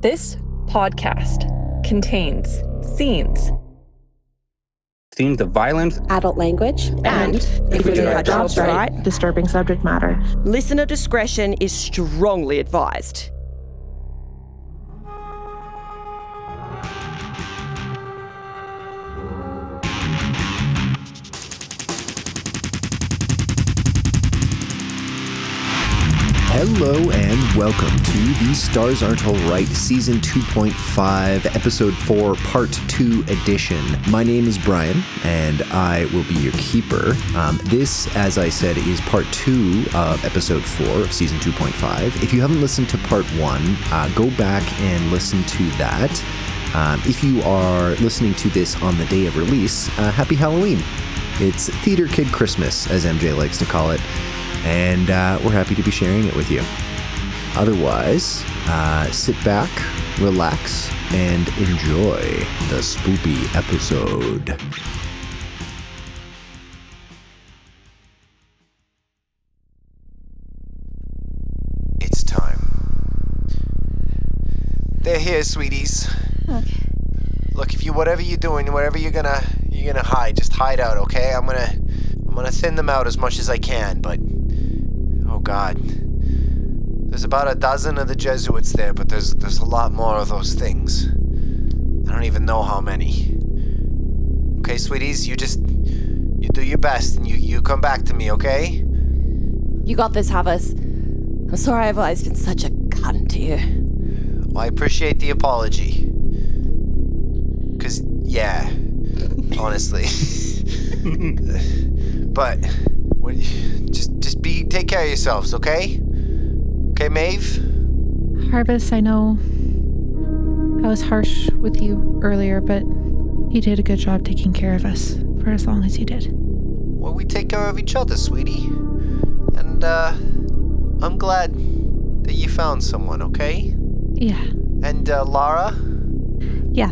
This podcast contains scenes of violence, adult language, and if we do our jobs right, disturbing subject matter. Listener discretion is strongly advised. Hello and welcome to The Stars Aren't Alright, Season 2.5, Episode 4, Part 2 edition. My name is Brian, and I will be your keeper. This, as I said, is Part 2 of Episode 4 of Season 2.5. If you haven't listened to Part 1, go back and listen to that. If you are listening to this on the day of release, Happy Halloween. It's Theater Kid Christmas, as MJ likes to call it. And we're happy to be sharing it with you. Otherwise, sit back, relax, and enjoy the spoopy episode. It's time. They're here, sweeties. Okay. Look, if whatever you're doing, whatever you're gonna hide, just hide out, okay? I'm gonna thin them out as much as I can, but oh God. There's about a dozen of the Jesuits there, but there's a lot more of those things. I don't even know how many. Okay, sweeties, you do your best and you come back to me, okay? You got this, Havas. I'm sorry I've always been such a cunt to you. Well, I appreciate the apology. 'Cause, yeah, honestly. But take care of yourselves, okay? Okay, Maeve? Harvest, I know I was harsh with you earlier, but you did a good job taking care of us for as long as you did. Well, we take care of each other, sweetie. And, I'm glad that you found someone, okay? Yeah. And, Lara? Yeah.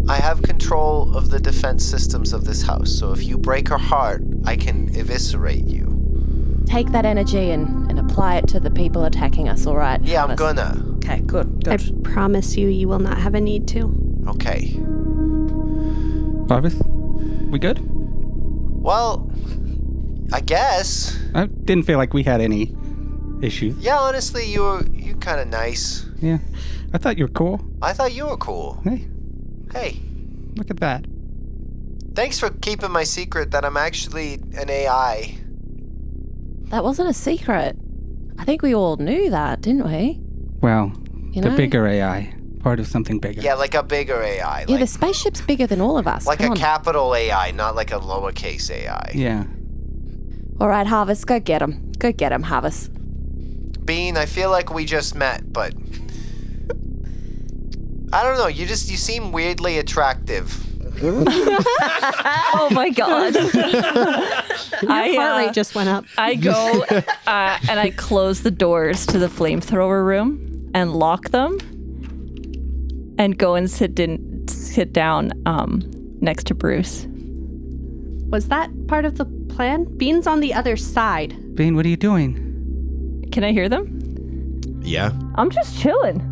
I have control of the defense systems of this house, so if you break her heart, I can eviscerate you. Take that energy and apply it to the people attacking us, all right? Yeah, I'm Havas? gonna. Okay, good. I promise you will not have a need to. Okay. Harvest, we good? Well, I guess. I didn't feel like we had any issues. Yeah, honestly, you're kind of nice. Yeah, I thought you were cool. I thought you were cool. Hey, Look at that. thanks for keeping my secret that I'm actually an AI. That wasn't a secret. I think we all knew that, didn't we? Well, You the know? bigger AI, part of something bigger. Yeah, like a bigger AI. Yeah, Like, the spaceship's bigger than all of us. like Come a on. capital AI, not like a lowercase AI. Yeah. All right, Harvest, go get him. Go get him, Harvest. Bean, I feel like we just met, but I don't know, you seem weirdly attractive. Oh my God. Your heart rate just went up. I go and I close the doors to the flamethrower room and lock them and go and sit down next to Bruce. Was that part of the plan? Bean's on the other side. Bean, what are you doing? Can I hear them? Yeah. I'm just chilling.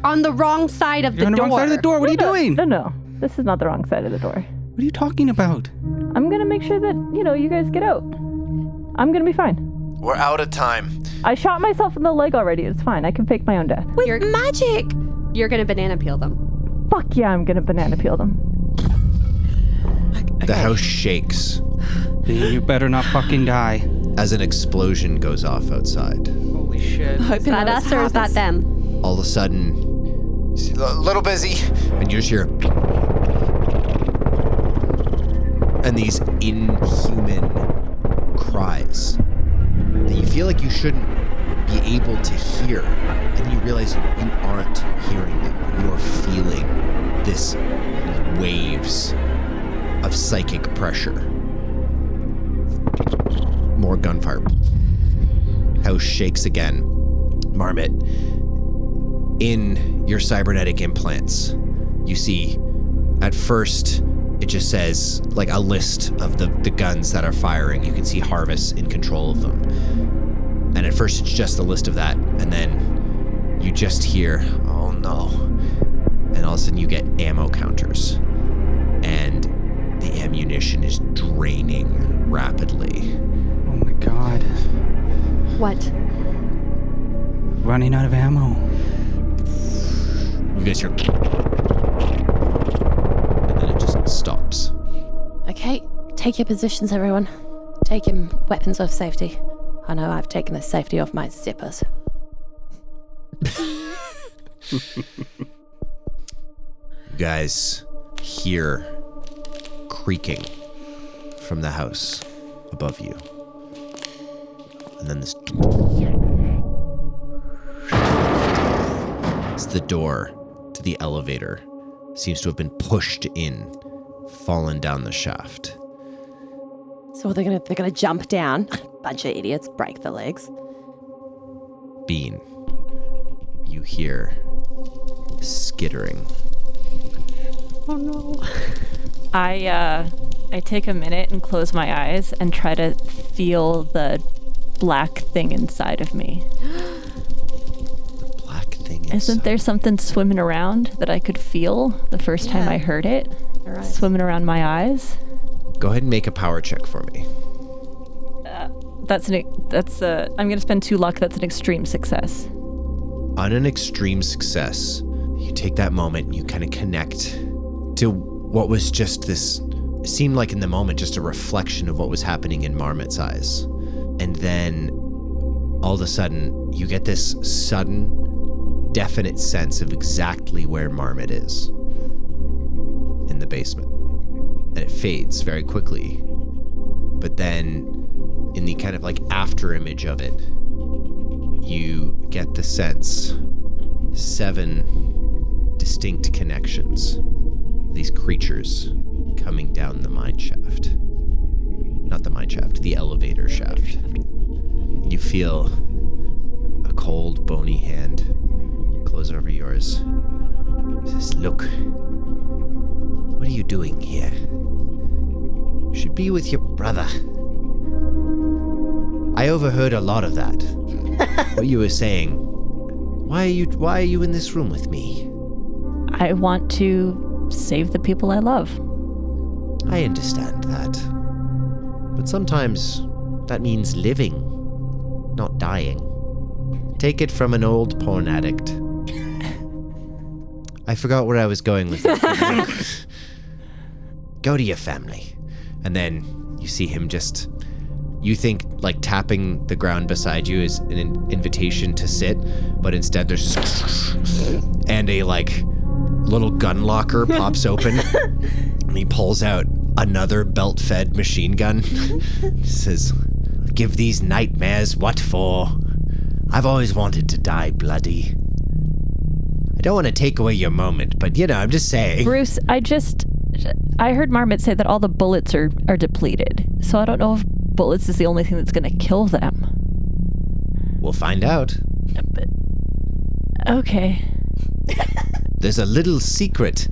On the wrong side of You're on the the door. wrong side of the door. What are you doing? No. This is not the wrong side of the door. What are you talking about? I'm going to make sure that, you guys get out. I'm going to be fine. We're out of time. I shot myself in the leg already. It's fine. I can fake my own death. With magic! You're gonna banana peel them. Fuck yeah, I'm going to banana peel them. The house shakes Bean, you better not fucking die. as an explosion goes off outside. Holy shit. Is that us or is that them? All of a sudden, A little busy. and you just hear... and these inhuman cries that you feel like you shouldn't be able to hear, and you realize you aren't hearing them. You are feeling this waves of psychic pressure. More gunfire. House shakes again. Marmot, in your cybernetic implants, you see, at first, it just says, like, a list of the guns that are firing. You can see Harvest in control of them. And at first, it's just a list of that. And then you just hear, oh no. And all of a sudden you get ammo counters. And the ammunition is draining rapidly. Oh my god. What? Running out of ammo. You guys hear... And then it just stops. Okay, take your positions, everyone. Take your weapons off safety. I know I've taken the safety off my zippers. You guys hear creaking from the house above you. And then this... It's the door to the elevator. Seems to have been pushed in, fallen down the shaft. So they're gonna jump down. Bunch of idiots, break the legs. Bean, you hear skittering. Oh no. I take a minute and close my eyes and try to feel the black thing inside of me. The black thing inside. Isn't there something swimming around that I could feel the first time I heard it? All right. Swimming around my eyes? Go ahead and make a power check for me. I'm gonna spend 2 luck. That's an extreme success. On an extreme success, you take that moment and you kind of connect to what was just this, seemed like in the moment, just a reflection of what was happening in Marmot's eyes. And then all of a sudden, you get this sudden, definite sense of exactly where Marmot is in the basement. And it fades very quickly. But then, in the kind of like after image of it, you get the sense 7 distinct connections. These creatures coming down the mine shaft. Not the mine shaft, the elevator shaft. You feel a cold, bony hand close over yours. It says, "Look, what are you doing here? You should be with your brother." I overheard a lot of that. What you were saying. Why are you in this room with me? I want to save the people I love. I understand that. But sometimes that means living, not dying. Take it from an old porn addict. I forgot where I was going with it. Go to your family. And then you see him just... You think like tapping the ground beside you is an invitation to sit, but instead there's and a like little gun locker pops open and he pulls out another belt-fed machine gun. He says, "Give these nightmares what for? I've always wanted to die bloody. I don't want to take away your moment, but you know, I'm just saying." Bruce, I heard Marmot say that all the bullets are depleted. So I don't know if bullets is the only thing that's going to kill them. We'll find out. But, okay. There's a little secret.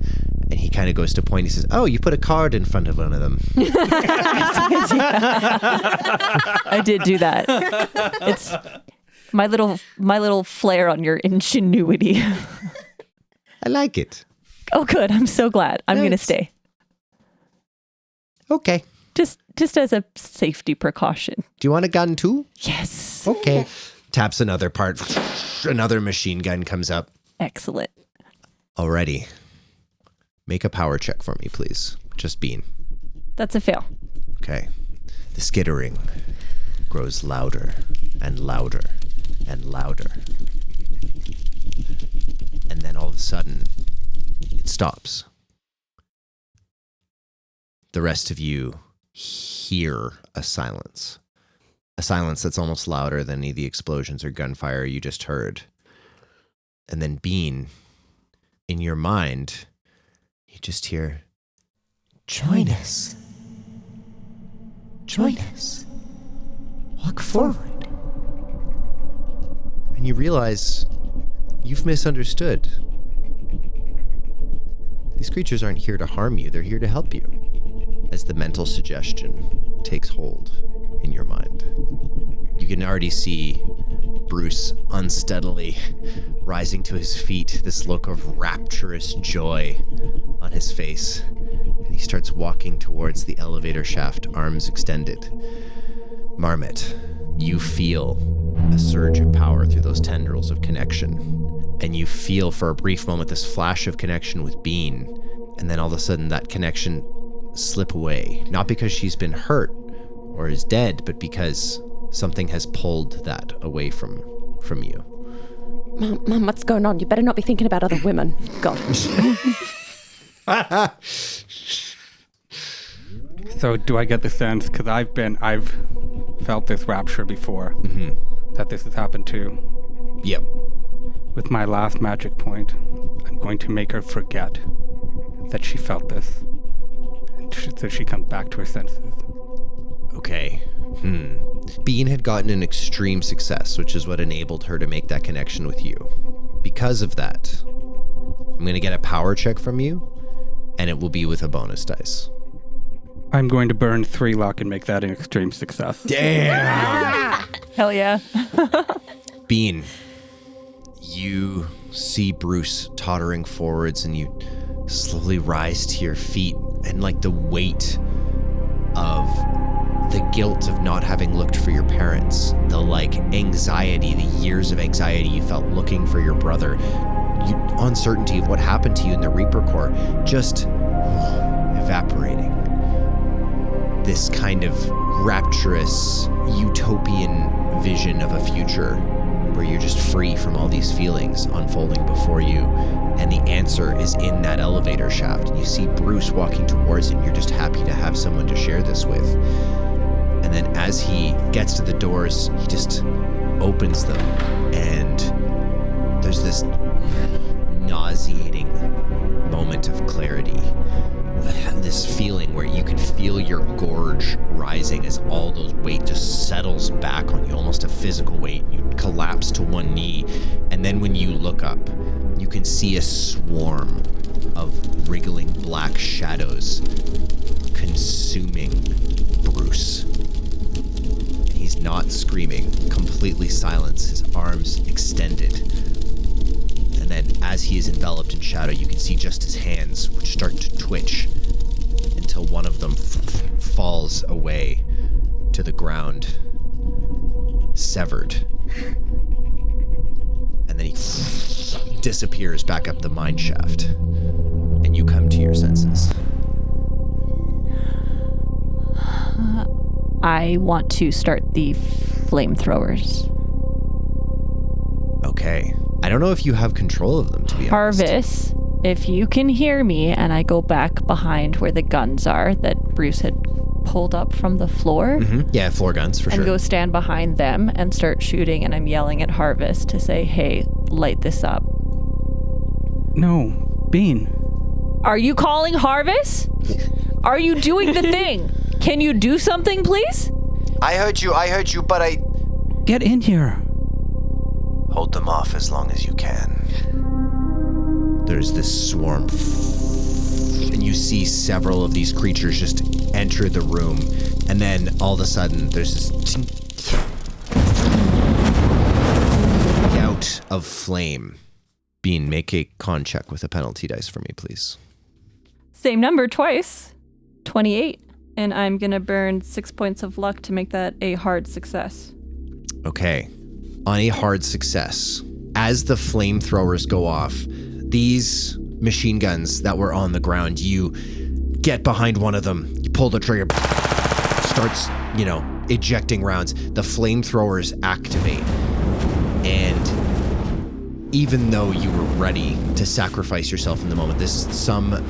And he kind of goes to point. He says, "Oh, you put a card in front of one of them." I did do that. It's my little flair on your ingenuity. I like it. Oh, good. I'm so glad. I'm going to stay. Okay. Just as a safety precaution. Do you want a gun too? Yes. Okay. Taps another part. Another machine gun comes up. Excellent. Alrighty. Make a power check for me, please. Just Bean. That's a fail. Okay. The skittering grows louder and louder and louder. And then all of a sudden, it stops. The rest of you hear a silence. A silence that's almost louder than any of the explosions or gunfire you just heard. And then Bean, in your mind, you just hear, "Join us. Join us. Walk forward." And you realize you've misunderstood. These creatures aren't here to harm you. They're here to help you. As the mental suggestion takes hold in your mind. You can already see Bruce unsteadily rising to his feet, this look of rapturous joy on his face. And he starts walking towards the elevator shaft, arms extended. Marmot, you feel a surge of power through those tendrils of connection. And you feel for a brief moment this flash of connection with Bean. And then all of a sudden that connection slip away. Not because she's been hurt or is dead, but because something has pulled that away from you. Mum, what's going on? You better not be thinking about other women. God. So do I get the sense, because I've felt this rapture before, that this has happened too? Yep. With my last magic point, I'm going to make her forget that she felt this. So she comes back to her senses. Okay. Bean had gotten an extreme success, which is what enabled her to make that connection with you. Because of that, I'm going to get a power check from you, and it will be with a bonus dice. I'm going to burn 3 luck and make that an extreme success. Damn! Hell yeah. Bean, you see Bruce tottering forwards, and you slowly rise to your feet, and like the weight of the guilt of not having looked for your parents, the like anxiety, the years of anxiety you felt looking for your brother, uncertainty of what happened to you in the Reaper Corps, just evaporating. This kind of rapturous, utopian vision of a future where you're just free from all these feelings unfolding before you. And the answer is in that elevator shaft. And you see Bruce walking towards it, and you're just happy to have someone to share this with. And then as he gets to the doors, he just opens them. And there's this nauseating moment of clarity. This feeling where you can feel your gorge rising as all those weight just settles back on you, almost a physical weight. You collapse to one knee, and then when you look up, you can see a swarm of wriggling black shadows consuming Bruce. He's not screaming, completely silent, his arms extended. And then as he is enveloped in shadow, you can see just his hands, which start to twitch until one of them falls away to the ground, severed. And then he disappears back up the mine shaft, and you come to your senses. I want to start the flamethrowers. Okay. I don't know if you have control of them, to be honest. Harvest, if you can hear me, and I go back behind where the guns are that Bruce had pulled up from the floor. Yeah, floor guns, for sure. And go stand behind them and start shooting, and I'm yelling at Harvest to say, hey, light this up. No, Bean. Are you calling Harvest? Are you doing the thing? Can you do something, please? I heard you, but I... Get in here. Hold them off as long as you can. There's this swarm, and you see several of these creatures just enter the room, and then all of a sudden there's this gout of flame. Bean, make a con check with a penalty dice for me, please. Same number twice. 28. And I'm going to burn 6 points of luck to make that a hard success. Okay. On a hard success, as the flamethrowers go off, these machine guns that were on the ground, you get behind one of them, you pull the trigger, starts, ejecting rounds. The flamethrowers activate. And even though you were ready to sacrifice yourself in the moment, this is some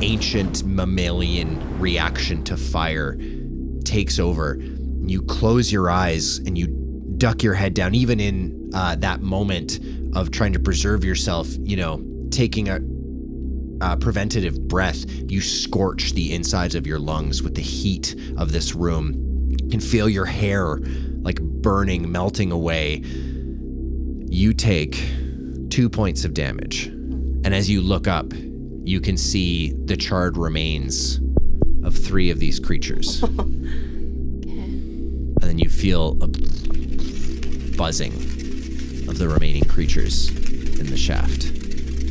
ancient mammalian reaction to fire takes over. You close your eyes and you duck your head down, even in that moment of trying to preserve yourself, taking a preventative breath. You scorch the insides of your lungs with the heat of this room. You can feel your hair like burning, melting away. You take 2 points of damage. And as you look up, you can see the charred remains of 3 of these creatures. And then you feel a buzzing of the remaining creatures. in the shaft.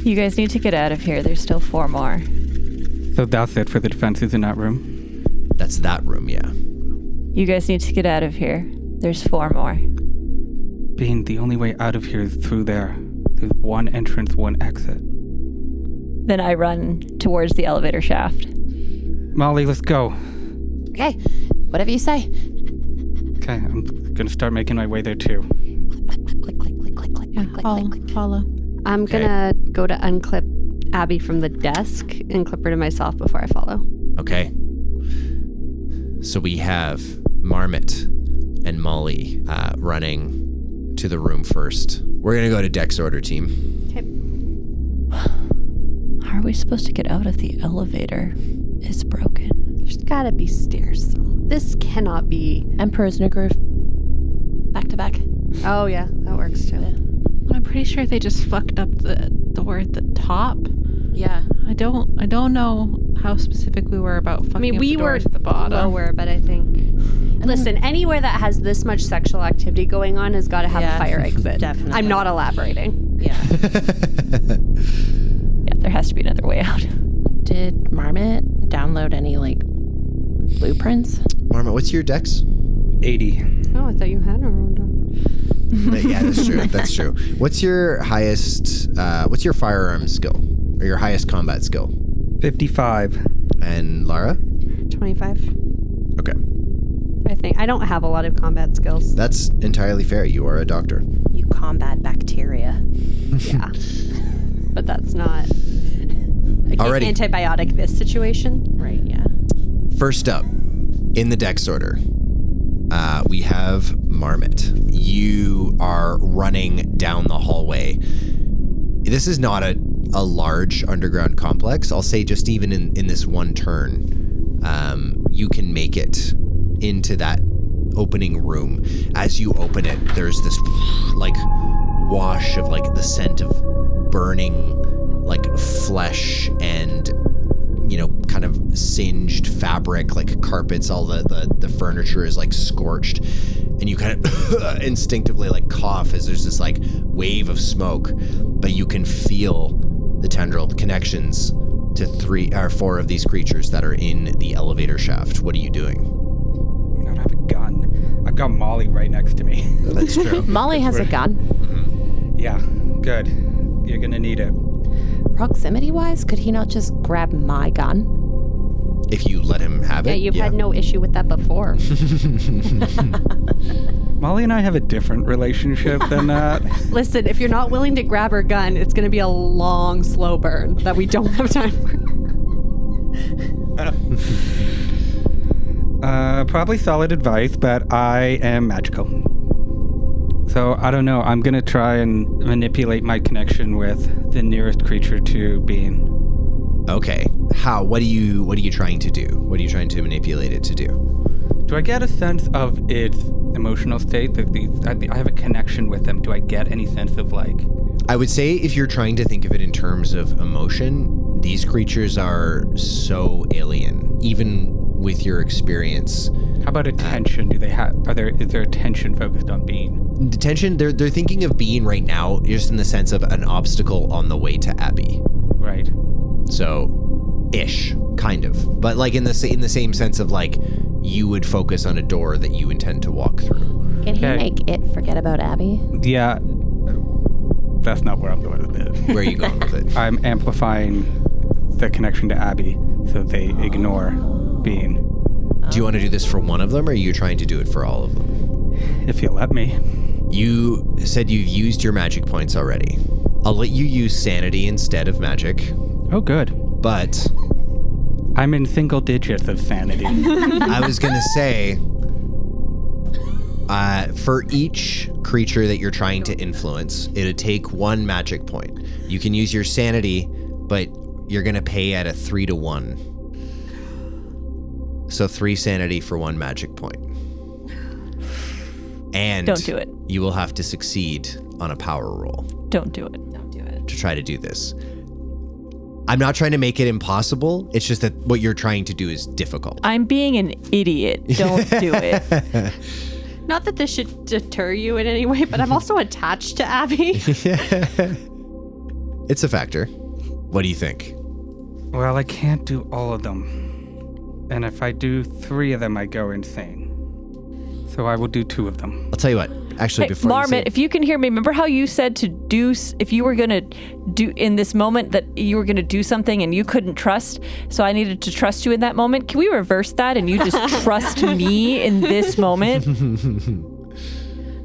You guys need to get out of here. There's still 4 more. So that's it for the defenses in that room? That's that room, yeah. You guys need to get out of here. There's 4 more. Bean, the only way out of here is through there. There's 1 entrance, 1 exit. Then I run towards the elevator shaft. Molly, let's go. Okay, whatever you say. Okay, I'm gonna start making my way there too. Click, click, click, click, click, Yeah, click, I'll click. follow. I'm gonna go to unclip Abby from the desk and clip her to myself before I follow. Okay. So we have Marmot and Molly running to the room first. We're gonna go to Dex order, team. How are we supposed to get out of the elevator? It's broken. There's gotta be stairs. This cannot be. Emperor's New Groove. Back to back. Oh yeah, that works too. I'm pretty sure they just fucked up the door at the top. Yeah. I don't know how specific we were about fucking I mean, up we the were doors at the bottom. lower, but I think. Listen, anywhere that has this much sexual activity going on has got to have Yeah, a fire exit. definitely. I'm not elaborating. Yeah. Yeah, there has to be another way out. Did Marmot download any, blueprints? Marmot, what's your Dex? 80. Oh, I thought you had a road. Yeah, that's true. That's true. What's your highest, what's your firearm skill? Or your highest combat skill? 55. And Lara? 25. Okay. I think. I don't have a lot of combat skills. That's entirely fair. You are a doctor. You combat bacteria. Yeah. But that's not. I can't Alrighty. antibiotic this situation. Right, yeah. First up, in the Dex order, we have Marmot. You are running down the hallway. This is not a large underground complex. I'll say just even in this one turn, you can make it into that opening room. As you open it, there's this wash of the scent of burning flesh and kind of singed fabric, carpets. All the furniture is scorched, and you kind of instinctively cough as there's this wave of smoke, but you can feel the tendril connections to 3 or 4 of these creatures that are in the elevator shaft. What are you doing? I don't have a gun. I've got Molly right next to me. That's true. Molly has a gun. Yeah, good. You're gonna need it. Proximity-wise, could he not just grab my gun? If you let him have it. Yeah, you've had no issue with that before. Molly and I have a different relationship than that. Listen, if you're not willing to grab her gun, it's going to be a long, slow burn that we don't have time for. Probably solid advice, but I am magical. So I don't know. I'm gonna try and manipulate my connection with the nearest creature to Bean. Okay. How? What are you trying to do? What are you trying to manipulate it to do? Do I get a sense of its emotional state? That I have a connection with them. Do I get any sense of I would say if you're trying to think of it in terms of emotion, these creatures are so alien, even with your experience. How about attention? Do they have? Is there attention focused on Bean? Detention. They're thinking of Bean right now, just in the sense of an obstacle on the way to Abby. Right. So, ish, kind of, but in the same sense of you would focus on a door that you intend to walk through. Can he make it forget about Abby? Yeah. That's not where I'm going with it. Where are you going with it? I'm amplifying the connection to Abby so they ignore Bean. Do you want to do this for one of them, or are you trying to do it for all of them? If you let me. You said you've used your magic points already. I'll let you use sanity instead of magic. Oh, good. But I'm in single digits of sanity. I was going to say, for each creature that you're trying to influence, it'd take 1 magic point. You can use your sanity, but you're going to pay at a 3-to-1. So 3 sanity for 1 magic point. And Don't do it. You will have to succeed on a power roll. Don't do it. To try to do this. I'm not trying to make it impossible. It's just that what you're trying to do is difficult. I'm being an idiot. Don't do it. Not that this should deter you in any way, but I'm also attached to Abby. It's a factor. What do you think? Well, I can't do all of them. And if I do 3 of them, I go insane. So I will do 2 of them. I'll tell you what. Actually, Hey, before Marmot, if you can hear me, remember how you said to do, if you were going to do in this moment that you were going to do something and you couldn't trust, so I needed to trust you in that moment. Can we reverse that and you just trust me in this moment?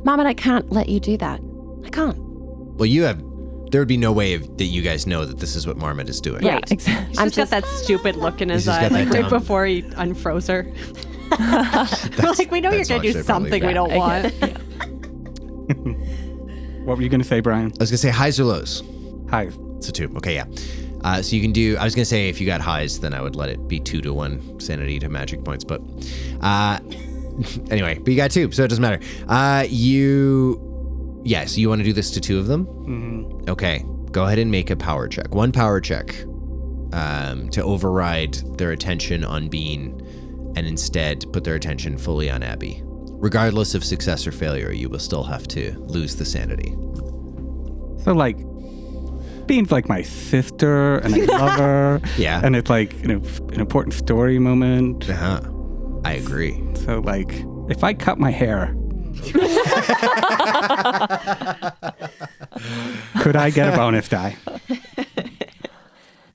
Mom, and I can't let you do that. I can't. Well, there would be no way that you guys know that this is what Marmot is doing. Yeah, exactly. He's just got that stupid look in his just eye, got that like right down. before he unfroze her. We're like, we know you're going to do something we don't want. What were you going to say, Brian? I was going to say highs or lows. Highs. It's a 2. Okay, yeah. So you can do, I was going to say if you got highs, then I would let it be 2 to 1 sanity to magic points. But anyway, but you got 2, so it doesn't matter. So you want to do this to 2 of them? Mm-hmm. Okay, go ahead and make a power check. 1 power check to override their attention on Bean and instead put their attention fully on Abby. Regardless of success or failure, you will still have to lose the sanity. So, like, Bean's like my sister, and I love her. Yeah. And it's like, an important story moment. Uh-huh. I agree. So, like, if I cut my hair, could I get a bonus die?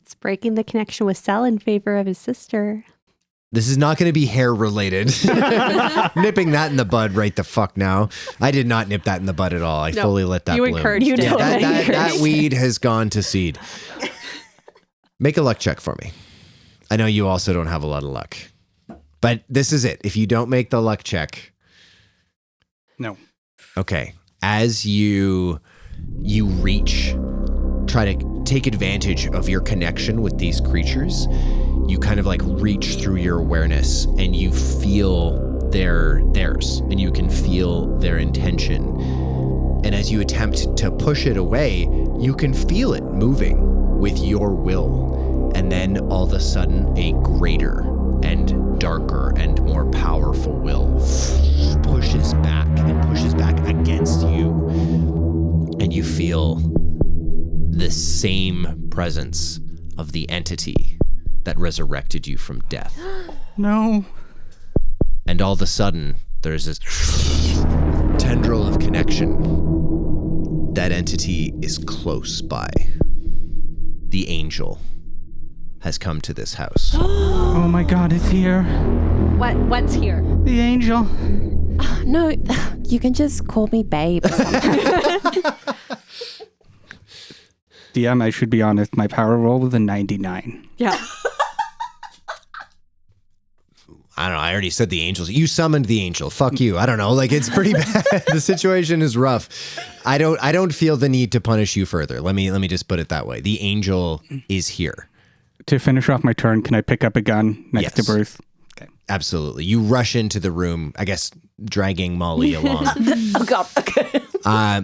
It's breaking the connection with Sel in favor of his sister. This is not going to be hair related. Nipping that in the bud right the fuck now. I did not nip that in the bud at all. I fully let that you bloom. encouraged it. That weed has gone to seed. Make a luck check for me. I know you also don't have a lot of luck. But this is it. If you don't make the luck check. No. Okay. As you reach, try to take advantage of your connection with these creatures, you kind of like reach through your awareness and you feel theirs and you can feel their intention. And as you attempt to push it away, you can feel it moving with your will. And then all of a sudden, a greater and darker and more powerful will pushes back against you. And you feel the same presence of the entity that resurrected you from death. No. And all of a sudden, there's this tendril of connection. That entity is close by. The angel has come to this house. Oh my God, it's here. What's here? The angel. No, you can just call me babe or something. DM, I should be honest, my power roll was a 99. Yeah. I don't know. I already said the angels. You summoned the angel. Fuck you. I don't know. Like, it's pretty bad. The situation is rough. I don't feel the need to punish you further. Let me just put it that way. The angel is here. To finish off my turn, can I pick up a gun next to Yes. Bruce? Okay. Absolutely. You rush into the room, I guess, dragging Molly along. Oh, God. Okay.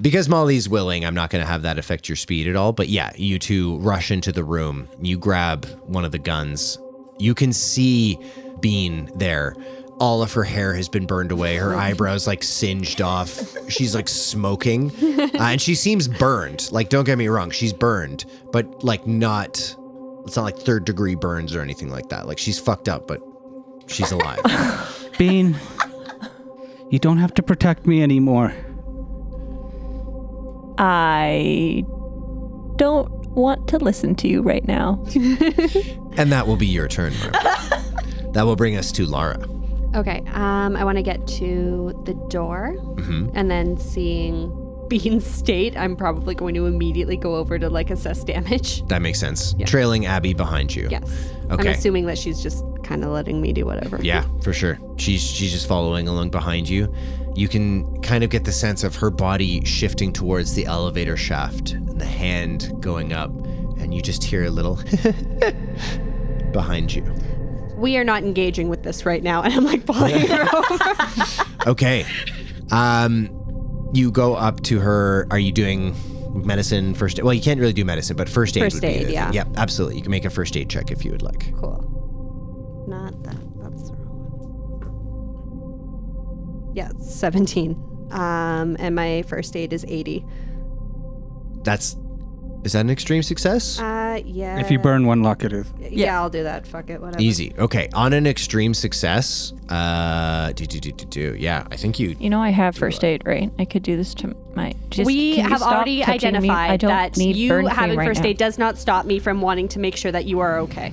Because Molly's willing, I'm not going to have that affect your speed at all. But yeah, you two rush into the room. You grab one of the guns. You can see Bean there. All of her hair has been burned away. Her eyebrows like singed off. She's like smoking. And she seems burned. Like, don't get me wrong. She's burned, but like not, it's not like 3rd degree burns or anything like that. Like, she's fucked up, but she's alive. Bean, you don't have to protect me anymore. I don't want to listen to you right now. And that will be your turn, Mark. That will bring us to Lara. Okay. I want to get to the door, and then seeing Bean's state, I'm probably going to immediately go over to like assess damage. That makes sense. Yeah. Trailing Abby behind you. Yes. Okay. I'm assuming that she's just kind of letting me do whatever. Yeah, for sure. She's just following along behind you. You can kind of get the sense of her body shifting towards the elevator shaft and the hand going up, and you just hear a little behind you. We are not engaging with this right now, and I'm like pulling her over. Okay. You go up to her. Are you doing medicine first aid? Well, you can't really do medicine, but first aid would be the thing. yeah. Yep, absolutely. You can make a first aid check if you would like. Cool. Not that. That's the wrong one. Yeah, 17. And my first aid is 80. That's Is that an extreme success? Yeah. If you burn one luck, it is. Yeah, I'll do that. Fuck it, whatever. Easy. Okay, on an extreme success, yeah, I think you... You know I have first aid, right? I could do this to my... We can you have stop already touching me? I identified don't that need you burn having cream right first now. aid does not stop me from wanting to make sure that you are okay.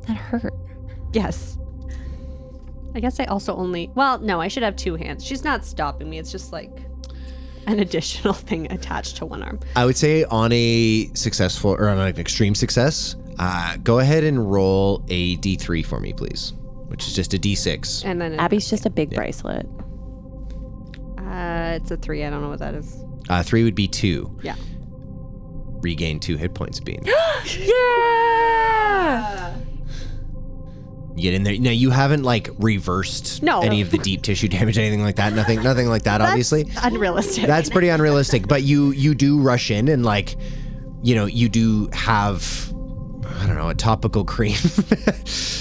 That hurt. Yes. I guess I also only... Well, no, I should have 2 hands. She's not stopping me. It's just like an additional thing attached to one arm. I would say on a successful, or on an extreme success, go ahead and roll a D3 for me, please, which is just a D6. And then Abby's just a big bracelet. it's a 3. I don't know what that is. 3 would be 2. Yeah. Regain 2 hit points, Bean. Yeah! You get in there. Now, you haven't, like, reversed any of the deep tissue damage, anything like that. Nothing like that, obviously. That's unrealistic. That's pretty unrealistic. But you do rush in and, like, you know, you do have, I don't know, a topical cream.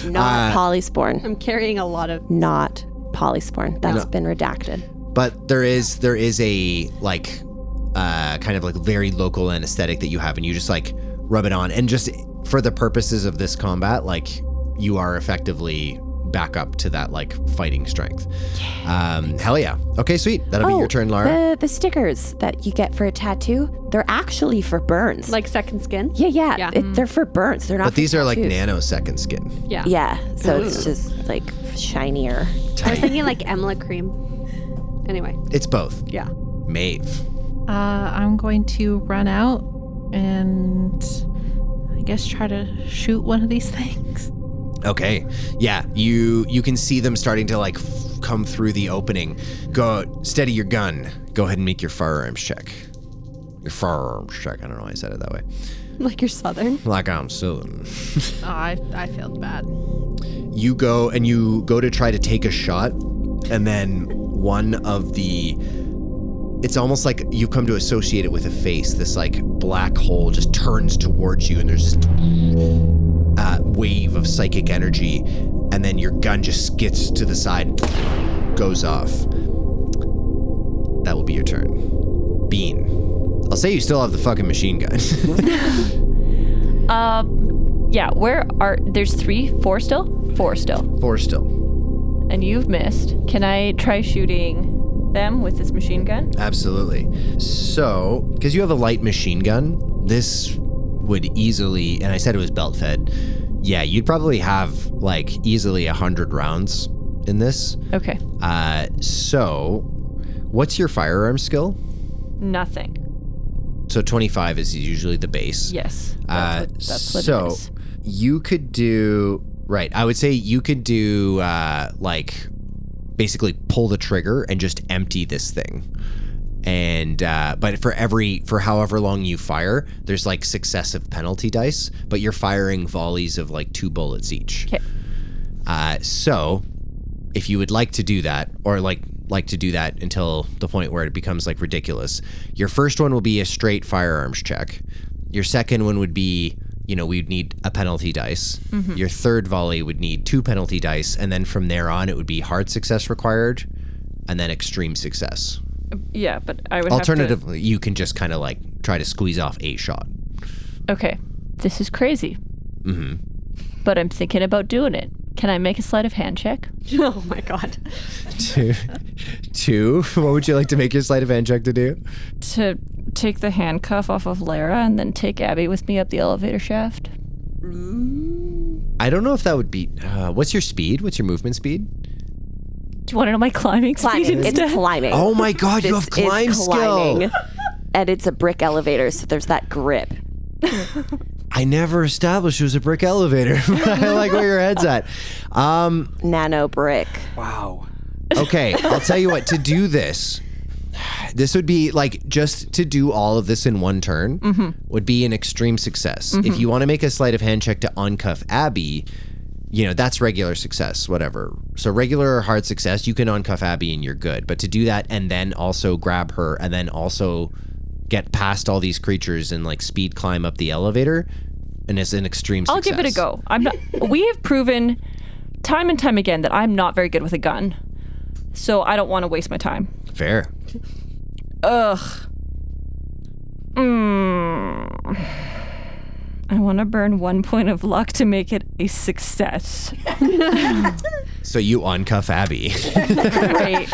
Not polysporin. I'm carrying a lot of... Not polysporin. That's been redacted. But there is a, like, kind of, like, very local anesthetic that you have, and you just, like, rub it on. And just for the purposes of this combat, like... you are effectively back up to that, like, fighting strength. Hell yeah. Okay, sweet. That'll be your turn, Lara. The stickers that you get for a tattoo, they're actually for burns. Like second skin? Yeah. They're for burns. They're not But for these are, like, tattoos. nanosecond skin. Yeah. Yeah, so it's just, like, shinier. I was thinking, like, Emla cream. Anyway. It's both. Yeah. Maeve. I'm going to run out and I guess try to shoot one of these things. Okay. Yeah, you can see them starting to, like, come through the opening. Go, steady your gun. Go ahead and make your firearms check. Your firearms check. I don't know why I said it that way. Like you're Southern. Like I'm Southern. I failed bad. You go to try to take a shot, and then one of the... It's almost like you come to associate it with a face. This, like, black hole just turns towards you, and there's this wave of psychic energy, and then your gun just skids to the side, goes off. That will be your turn. Bean. I'll say you still have the fucking machine gun. Yeah, there's 4 still? 4 still. 4 still. And you've missed. Can I try shooting them with this machine gun? Absolutely. So, because you have a light machine gun, this would easily, and I said it was belt fed, yeah, you'd probably have, like, easily 100 rounds in this. Okay. So, what's your firearm skill? Nothing. So 25 is usually the base. Yes. That's what so it is. you could do, right, I would say you could do, like, basically pull the trigger and just empty this thing. And but for however long you fire, there's, like, successive penalty dice, but you're firing volleys of, like, 2 bullets each. Okay. So if you would like to do that, or like to do that until the point where it becomes, like, ridiculous, your first one will be a straight firearms check. Your second one would be, you know, we'd need a penalty dice. Mm-hmm. Your third volley would need 2 penalty dice, and then from there on it would be hard success required, and then extreme success. Yeah, but I would alternatively, you can just kind of, like, try to squeeze off a shot. Okay. This is crazy. Mm-hmm. But I'm thinking about doing it. Can I make a sleight of hand check? Oh my god. 2? What would you like to make your sleight of hand check to do? To take the handcuff off of Lara and then take Abby with me up the elevator shaft. I don't know if that would be... what's your speed? What's your movement speed? Do you want to know my climbing speed instead? It's climbing. Oh my god, you have climb skill. And it's a brick elevator, so there's that grip. I never established it was a brick elevator. I like where your head's at. Nano brick. Wow. Okay, I'll tell you what, to do this would be, like, just to do all of this in one turn would be an extreme success. If you want to make a sleight of hand check to uncuff Abby, you know, that's regular success, whatever. So regular or hard success, you can uncuff Abby and you're good. But to do that and then also grab her and then also get past all these creatures and, like, speed climb up the elevator, and it's an extreme success. I'll give it a go. We have proven time and time again that I'm not very good with a gun. So I don't want to waste my time. Fair. Ugh. I want to burn 1 point of luck to make it a success. So you uncuff Abby. Great.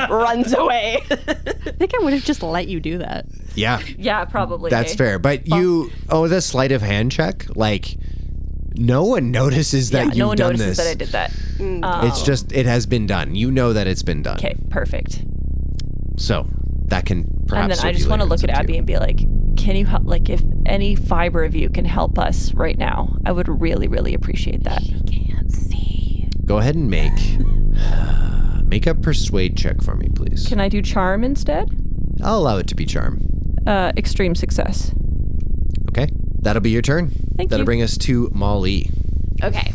Runs away. I think I would have just let you do that. Yeah. Yeah, probably. That's fair. But the sleight of hand check, like, no one notices that no you've one done notices this. that I did that. It's just, it has been done. You know that it's been done. Okay, perfect. So that can perhaps. And then I serve just you want to later. look It's at up to Abby you. and be like, can you help? Like, if any fiber of you can help us right now, I would really, really appreciate that. Can't see. Go ahead and make a persuade check for me, please. Can I do charm instead? I'll allow it to be charm. Extreme success. Okay. That'll be your turn. Thank That'll you. bring us to Molly. Okay.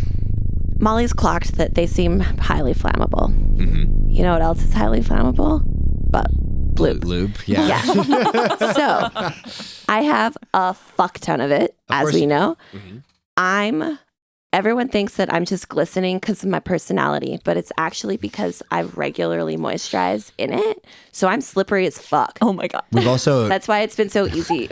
Molly's clocked that they seem highly flammable. Mm-hmm. You know what else is highly flammable? But lube. Lube. Yeah. Yeah. So I have a fuck ton of it, as course we you do. know. Mhm. Everyone thinks that I'm just glistening because of my personality, but it's actually because I regularly moisturize in it. So I'm slippery as fuck. Oh my God. We've also. That's why it's been so easy.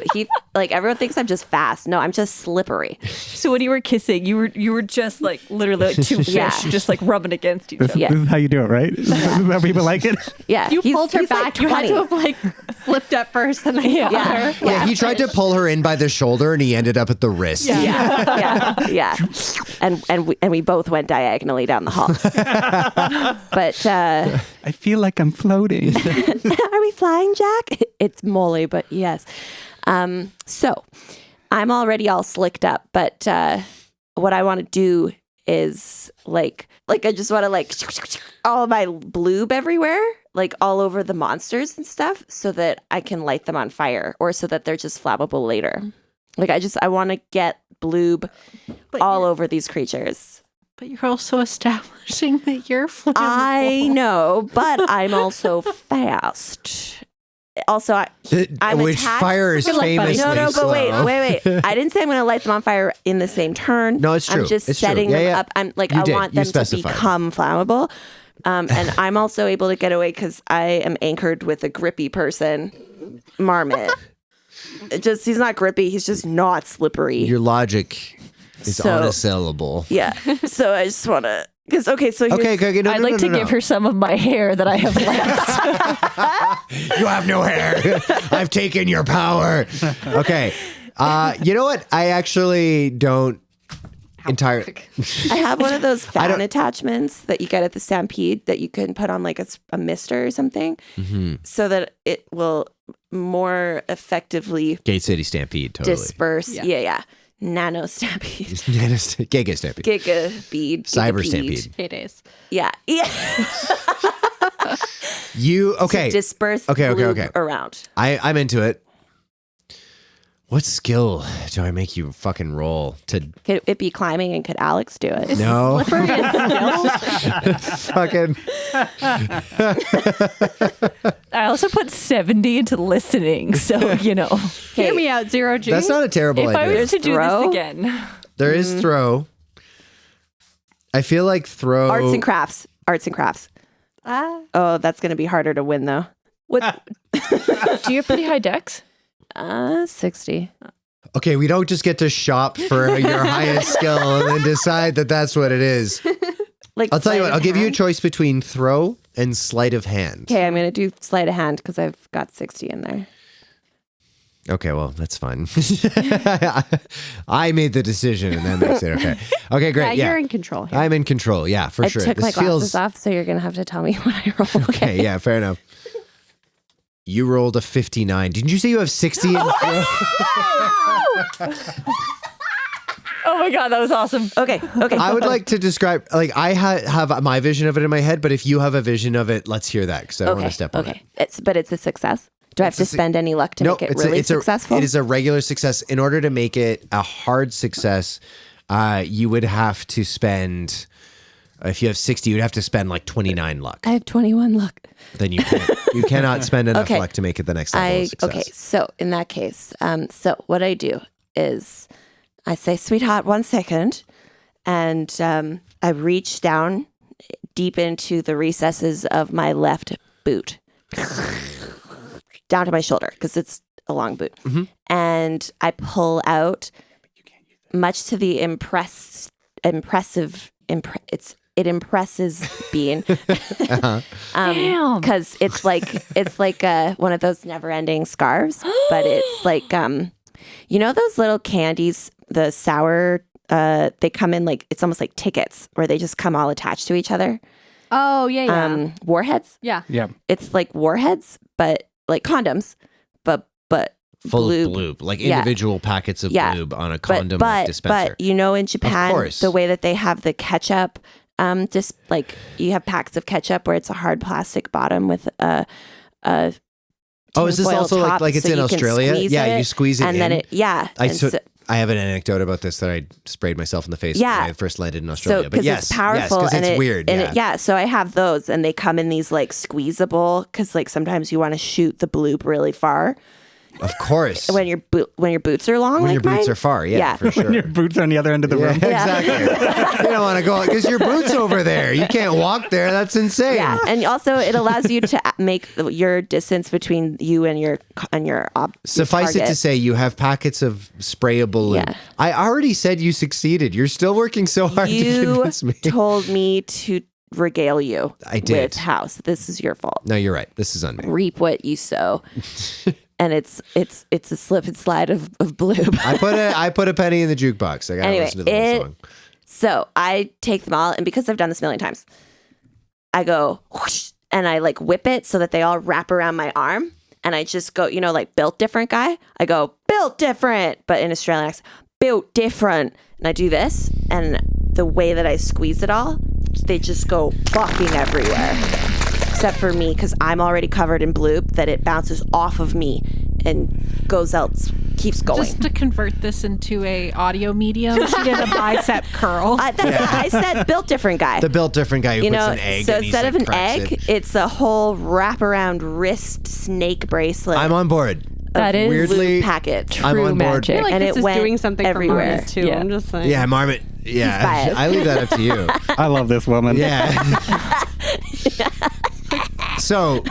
Everyone thinks I'm just fast. No, I'm just slippery. So when you were kissing, you were just like literally like two fish Yeah. just like rubbing against each other. Yeah. This is how you do it, right? This is how people like it. Yeah. You he's- pulled her he's like back. You had 20. to have like flipped at first and then got Yeah. her. Yeah, he tried to pull her in by the shoulder and he ended up at the wrist. Yeah. And we both went diagonally down the hall. But I feel like I'm floating. are we flying, Jack? It's Molly, but yes. So I'm already all slicked up, but what I want to do is like I just want to all my lube everywhere, like all over the monsters and stuff, so that I can light them on fire, or so that they're just flammable later. Like I want to get lube all over these creatures. But you're also establishing that you're flammable. I know, but I'm also fast. Also, I'm Which attached. fire is famously No, but slow. wait. I didn't say I'm going to light them on fire in the same turn. No, it's true. I'm just It's true. setting Yeah, them yeah. up. I'm like, You I did. want You them to specified. become flammable. And I'm also able to get away because I am anchored with a grippy person, Marmot. He's not grippy. He's just not slippery. Your logic is So- on a syllable. Yeah. So I just want to. Because so here's, Okay. No, I'd no, like no, to no, give no. her some of my hair that I have left. You have no hair. I've taken your power. Okay. You know what? I actually don't entirely. I have one of those I don't- fan attachments that you get at the Stampede that you can put on like a mister or something, so that it will more effectively Gate City Stampede, totally. disperse. Yeah. Nano Stampede, Giga Stampede. Giga Bead, Cyber Giga Stampede. Paydays. Yeah. You okay? Disperse. Okay. lube around. I'm into it. What skill do I make you fucking roll to? Could it be climbing, and could Alex do it? No. Slippery and Fucking. I also put 70 into listening, so Hear me out, 0G. That's not a terrible if I idea. was to do throw. this again. There is throw. I feel like throw. Arts and crafts. Oh, that's gonna be harder to win though. What? Do you have pretty high dex? 60. Okay, we don't just get to shop for your highest skill and then decide that that's what it is. Like I'll tell you sleight what. of I'll give you a hand? choice between throw and sleight of hand. Okay, I'm gonna do sleight of hand because I've got 60 in there. Okay, well, that's fine. I made the decision, and that makes it okay. Okay, great. Yeah, Yeah, you're in control here. I'm in control. Yeah, for I sure. took my This glasses feels off, so you're gonna have to tell me what I roll. okay. Yeah, fair enough. You rolled a 59. Didn't you say you have 60 in throw? Oh my God, that was awesome. Okay. I would like to describe, like, I have my vision of it in my head, but if you have a vision of it, let's hear that because I don't want to step on it. But it's a success. Do I have to spend any luck to Nope, make it really successful? It is a regular success. In order to make it a hard success, you would have to spend, if you have 60, you'd have to spend like 29 luck. I have 21 luck. Then you cannot spend enough Okay. luck to make it the next level of success. Okay, so in that case, so what I do is I say, sweetheart, 1 second. And I reach down deep into the recesses of my left boot. Down to my shoulder because a long boot. And I pull out, much to the it impresses Bean. Damn. Because it's like one of those never-ending scarves, but it's like you know those little candies, the sour. They come in like it's almost like tickets, where they just come all attached to each other. Oh yeah. Warheads. Yeah. Yeah. It's like warheads, but like condoms, but Full lube. of lube, like individual packets of lube on a condom dispenser. But you know, in Japan, course. the way that they have the ketchup, just like you have packs of ketchup where it's a hard plastic bottom with a is this tinfoil also top, like it's so in you can Australia? squeeze Yeah, it, you squeeze it and in. then I have an anecdote about this that I sprayed myself in the face when I first landed in so Australia. But because it's powerful because and it's weird. And so I have those, and they come in these like squeezable, because like sometimes you want to shoot the bloop really far. Of course. When your boots are long, When like your boots mine. are far, for sure. Your boots on the other end of the room. Exactly. You don't want to go because your boots over there. You can't walk there. That's insane. Yeah, and also it allows you to make your distance between you and your Suffice it to say, you have packets of sprayable lube. Yeah. I already said you succeeded. You're still working so hard to convince me. You told me to regale you. I did. With house. This is your fault. No, you're right. This is on me. Reap what you sow. And it's a slip and slide of blue. I put a penny in the jukebox. I gotta listen to the whole song. So I take them all, and because I've done this a million times, I go whoosh, and I like whip it so that they all wrap around my arm, and I just go, like built different guy. I go built different, but in Australian accent, built different, and I do this, and the way that I squeeze it all, they just go fucking everywhere. Except for me, because I'm already covered in blue, that it bounces off of me and goes out, keeps going. Just to convert this into a audio medium, she did a bicep curl. I said built different guy. The built different guy who puts an egg. So and instead of an cracks egg, it. it's a whole wraparound wrist snake bracelet. I'm on board. That is weirdly lube package. I'm true on board. magic. I feel like And this it is went doing something everywhere. for Marmot too. Yeah. I'm just saying. Yeah, Marmot. Yeah, biased. I leave that up to you. I love this woman. Yeah. So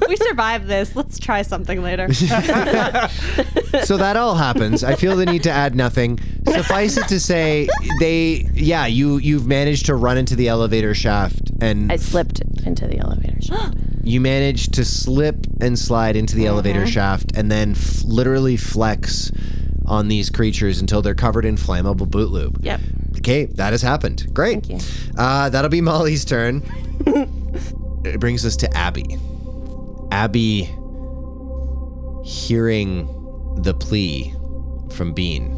We survived this. Let's try something later. so that all happens. I feel the need to add nothing. Suffice it to say, you've managed to run into the elevator shaft, and I slipped into the elevator shaft. you managed to slip and slide into the elevator shaft, and then literally flex on these creatures until they're covered in flammable boot lube. Yep. Okay, that has happened. Great. Thank you. That'll be Molly's turn. It brings us to Abby. Abby, hearing the plea from Bean,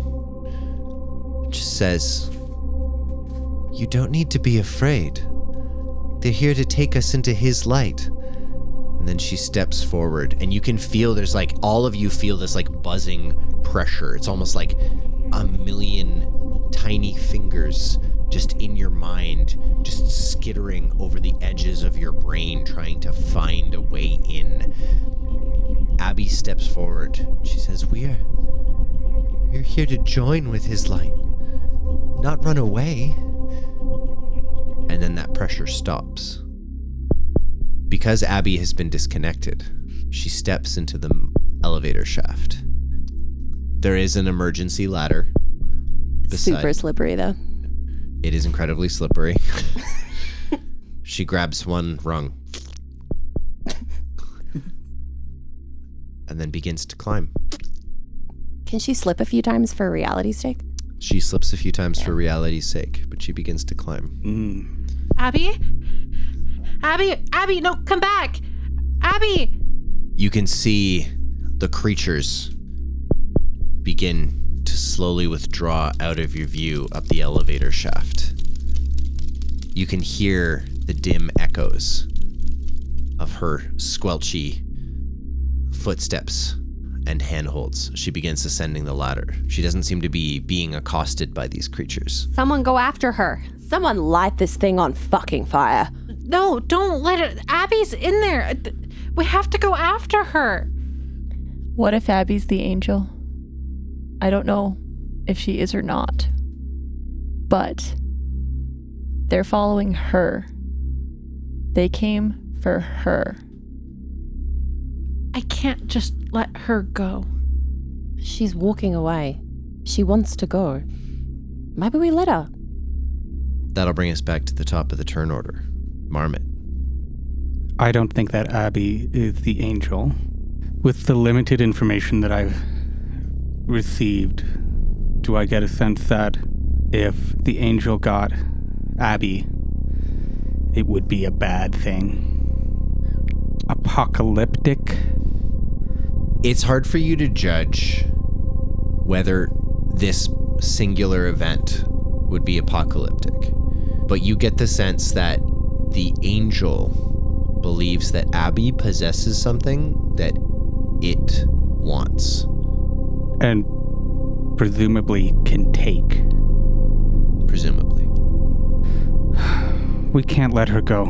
just says, "You don't need to be afraid. They're here to take us into his light." And then she steps forward, and you can feel all of you feel this buzzing pressure. It's almost like a million tiny fingers just in your mind, just skittering over the edges of your brain, trying to find a way in. Abby steps forward. She says, We're here to join with his light, not run away. And then that pressure stops. Because Abby has been disconnected, she steps into the elevator shaft. There is an emergency ladder. Super slippery though. It is incredibly slippery. She grabs one rung and then begins to climb. Can she slip a few times for reality's sake? She slips a few times for reality's sake, but she begins to climb. Abby, no, come back. Abby. You can see the creatures begin to slowly withdraw out of your view up the elevator shaft. You can hear the dim echoes of her squelchy footsteps and handholds. She begins ascending the ladder. She doesn't seem to be being accosted by these creatures. Someone go after her. Someone light this thing on fucking fire. No, don't let it. Abby's in there. We have to go after her. What if Abby's the angel? I don't know if she is or not, but they're following her. They came for her. I can't just let her go. She's walking away. She wants to go. Maybe we let her. That'll bring us back to the top of the turn order. Marmot. I don't think that Abby is the angel. With the limited information that I've received, do I get a sense that if the angel got Abby, it would be a bad thing? Apocalyptic? It's hard for you to judge whether this singular event would be apocalyptic, but you get the sense that the angel believes that Abby possesses something that it wants. And presumably can take. Presumably. We can't let her go.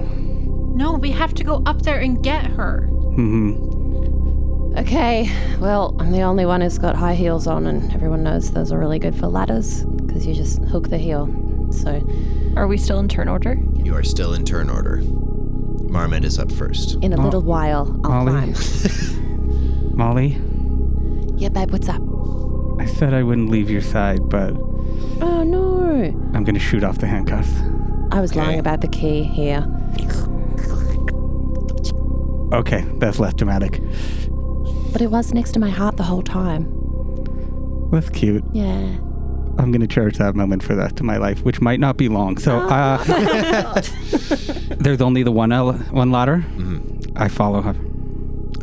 No, we have to go up there and get her. Okay, well, I'm the only one who's got high heels on, and everyone knows those are really good for ladders, because you just hook the heel. So, Are we still in turn order? You are still in turn order. Marmot is up first. in a little while, I'll Molly? climb. Molly, Yeah, babe, what's up? I said I wouldn't leave your side, but Oh, no. I'm gonna shoot off the handcuffs. I was lying about the key here. Okay, that's less dramatic. But it was next to my heart the whole time. That's cute. Yeah. I'm gonna cherish that moment for the rest of my life, which might not be long. So, there's only the one ladder. I follow her,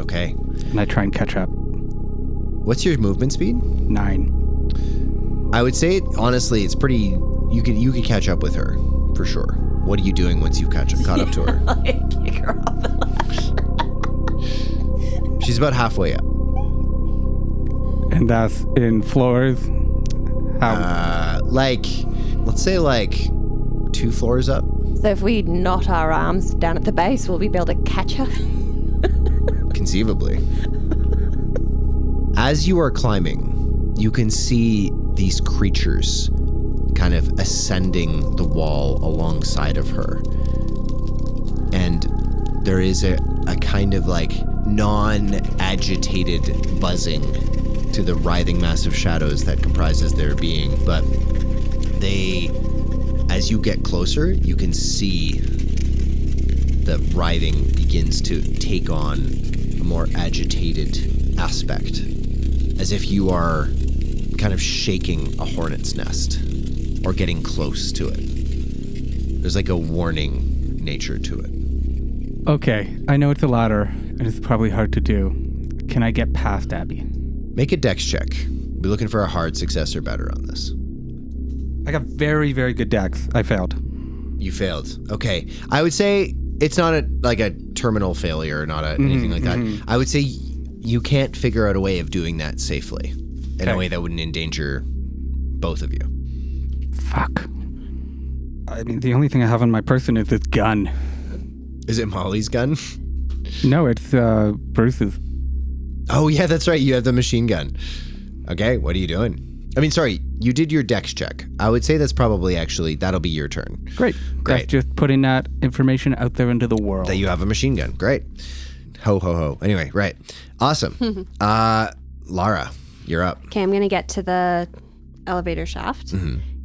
Okay. and I try and catch up. What's your movement speed? 9. I would say, honestly, it's pretty... You could catch up with her, for sure. What are you doing once you've caught up to her? Kick her off the ladder. She's about halfway up. And that's in floors. How? Let's say 2 floors up. So if we knot our arms down at the base, will we be able to catch her? Conceivably. As you are climbing, you can see these creatures kind of ascending the wall alongside of her. And there is a kind of non-agitated buzzing to the writhing mass of shadows that comprises their being. But as you get closer, you can see the writhing begins to take on a more agitated aspect, as if you are kind of shaking a hornet's nest or getting close to it. There's a warning nature to it. Okay, I know it's a ladder, and it's probably hard to do. Can I get past Abby? Make a dex check. Be looking for a hard success or better on this. I got very, very good dex. I failed. You failed. Okay. I would say it's not a terminal failure, not anything like that. I would say you can't figure out a way of doing that safely in a way that wouldn't endanger both of you. Fuck. I mean, the only thing I have on my person is this gun. Is it Molly's gun? No, it's Bruce's. Oh, yeah, that's right. You have the machine gun. Okay, what are you doing? I mean, sorry, you did your dex check. I would say that's probably that'll be your turn. Great. That's just putting that information out there into the world. That you have a machine gun. Great. Ho, ho, ho. Anyway, right. Awesome. Lara, you're up. Okay, I'm going to get to the elevator shaft.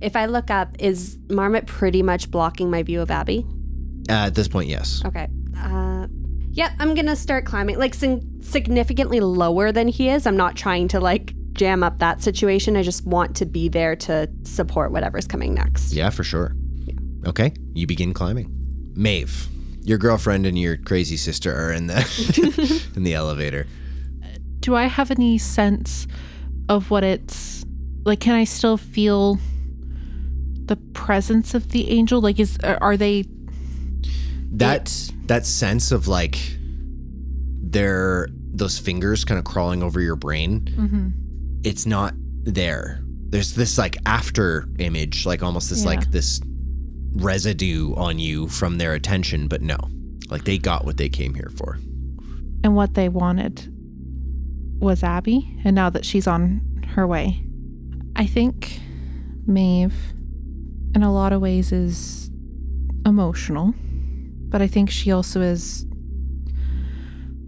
If I look up, is Marmot pretty much blocking my view of Abby? At this point, yes. Okay. Yeah, I'm going to start climbing, significantly lower than he is. I'm not trying to, jam up that situation. I just want to be there to support whatever's coming next. Yeah, for sure. Yeah. Okay, you begin climbing. Maeve, your girlfriend and your crazy sister are in the in the elevator. Do I have any sense of what it's can I still feel the presence of the angel? Are they that sense of those fingers kind of crawling over your brain? Mm-hmm. It's not there. There's this after image, almost this this residue on you from their attention, but no, they got what they came here for. And what they wanted was Abby, and now that she's on her way, I think Maeve in a lot of ways is emotional, but I think she also is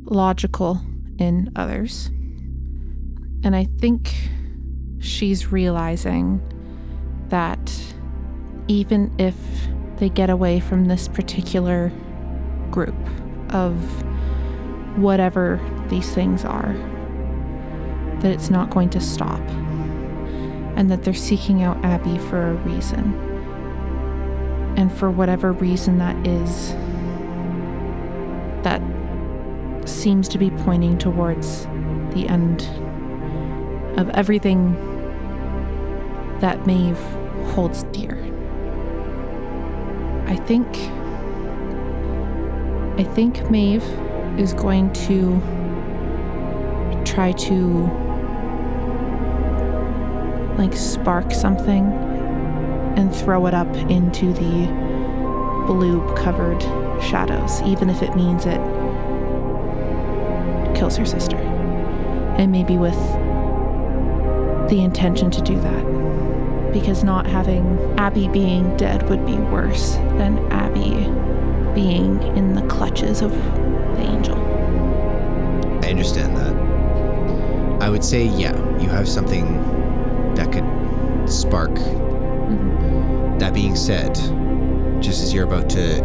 logical in others. And I think she's realizing that even if they get away from this particular group of whatever these things are, that it's not going to stop. And that they're seeking out Abby for a reason. And for whatever reason that is, that seems to be pointing towards the end of everything that Maeve holds dear. I think Maeve is going to try to spark something and throw it up into the lube covered shadows, even if it means it kills her sister. And maybe with the intention to do that. Because not having Abby being dead would be worse than Abby being in the clutches of the angel. I understand that. I would say, yeah, you have something that could spark. Mm-hmm. That being said, just as you're about to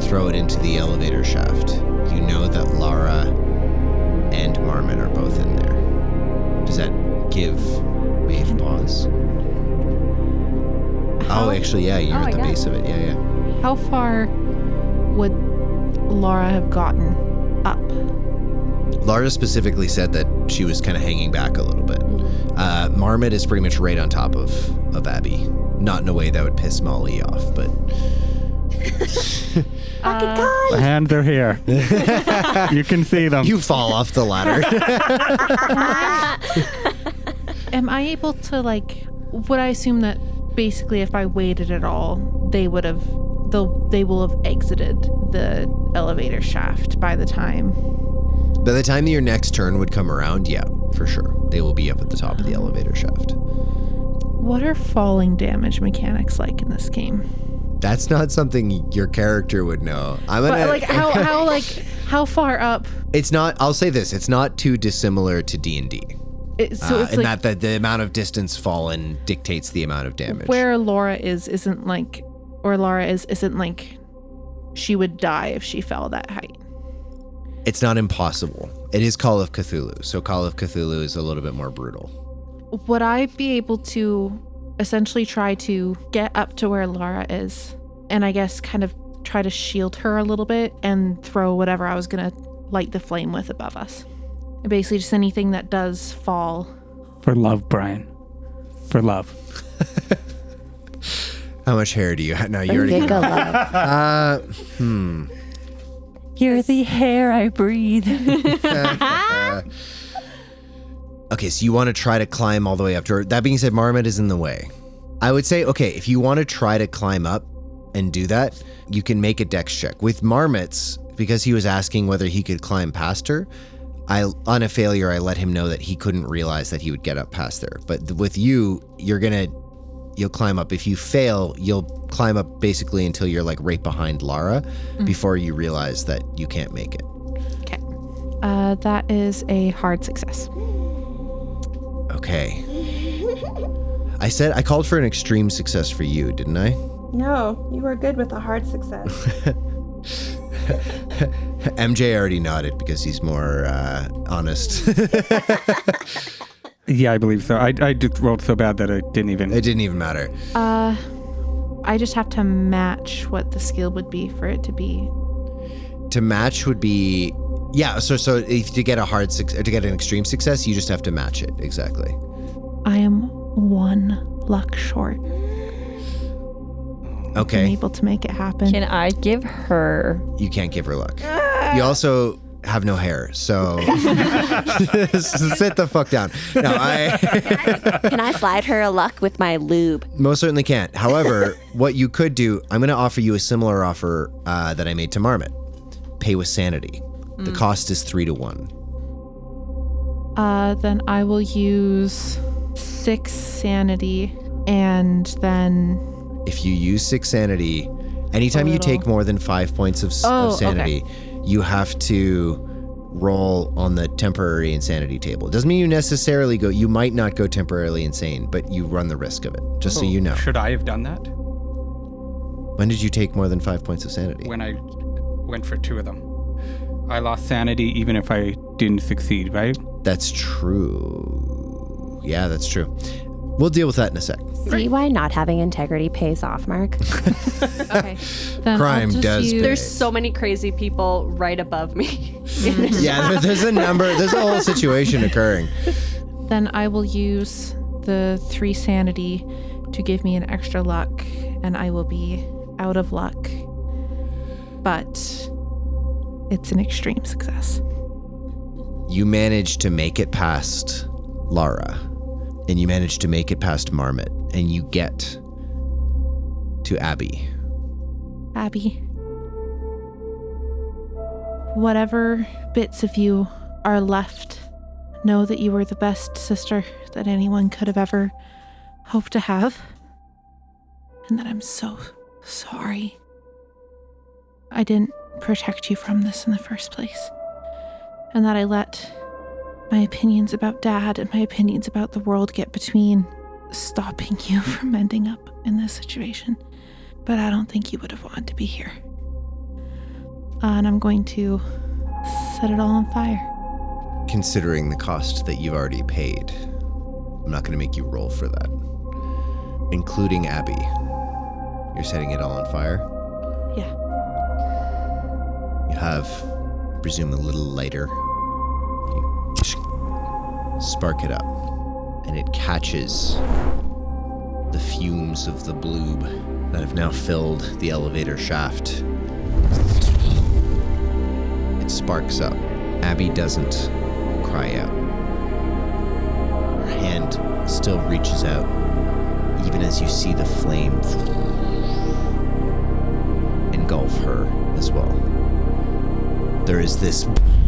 throw it into the elevator shaft, you know that Lara and Marmot are both in there. Does that give Maeve pause? Actually, yeah, you're at the base of it. Yeah. How far would Lara have gotten up? Lara specifically said that she was kind of hanging back a little bit. Marmot is pretty much right on top of Abby. Not in a way that would piss Molly off, but... The hands are here. You can see them. You fall off the ladder. Am I able to, would I assume that basically if I waited at all, they will have exited the elevator shaft by the time? By the time your next turn would come around, yeah, for sure. They will be up at the top of the elevator shaft. What are falling damage mechanics like in this game? That's not something your character would know. How far up? It's not, I'll say this, it's not too dissimilar to D&D. That the amount of distance fallen dictates the amount of damage. Where Laura isn't she would die if she fell that height. It's not impossible. It is Call of Cthulhu, so Call of Cthulhu is a little bit more brutal. Would I be able to essentially try to get up to where Lara is and I guess kind of try to shield her a little bit and throw whatever I was going to light the flame with above us? Basically just anything that does fall. For love, Brian. For love. How much hair do you have? No, you already know. You're the air I breathe. Okay, so you want to try to climb all the way up to her. That being said, Marmot is in the way. I would say, okay, if you want to try to climb up and do that, you can make a dex check. With Marmot's, because he was asking whether he could climb past her, on a failure, I let him know that he couldn't realize that he would get up past there. But with you, you'll climb up. If you fail, you'll climb up basically until you're right behind Lara before you realize that you can't make it. Okay. That is a hard success. Okay. I called for an extreme success for you, didn't I? No, you were good with a hard success. MJ already nodded because he's more honest. Yeah, I believe so. I just rolled so bad that it didn't even matter. I just have to match what the skill would be for it to be. To match would be, yeah. So if to get to get an extreme success, you just have to match it exactly. I am 1 luck short. Okay. I'm able to make it happen. Can I give her? You can't give her luck. You also have no hair, so sit the fuck down. No, Can I slide her a luck with my lube? Most certainly can't. However, what you could do, I'm going to offer you a similar offer that I made to Marmot. Pay with sanity. The cost is 3 to 1. Then I will use 6 sanity, and then... If you use 6 sanity, anytime you take more than 5 points of sanity, you have to roll on the temporary insanity table. It doesn't mean you necessarily go, you might not go temporarily insane, but you run the risk of it, just so you know. Should I have done that? When did you take more than 5 points of sanity? When I went for 2 of them. I lost sanity even if I didn't succeed, right? That's true. Yeah, that's true. We'll deal with that in a sec. See why not having integrity pays off, Mark? Okay. Then Crime I'll just does pay. There's so many crazy people right above me. Yeah, there's a whole situation occurring. Then I will use the 3 sanity to give me an extra luck, and I will be out of luck. But it's an extreme success. You manage to make it past Lara, and you manage to make it past Marmot, and you get to Abby. Abby, whatever bits of you are left, know that you were the best sister that anyone could have ever hoped to have, and that I'm so sorry I didn't protect you from this in the first place, and that I let my opinions about Dad and my opinions about the world get between stopping you from ending up in this situation. But I don't think you would have wanted to be here. And I'm going to set it all on fire. Considering the cost that you've already paid, I'm not going to make you roll for that. Including Abby. You're setting it all on fire? Yeah. You have, I presume, a little lighter. You spark it up, and it catches the fumes of the lube that have now filled the elevator shaft. It sparks up. Abby doesn't cry out. Her hand still reaches out, even as you see the flame engulf her as well. There is this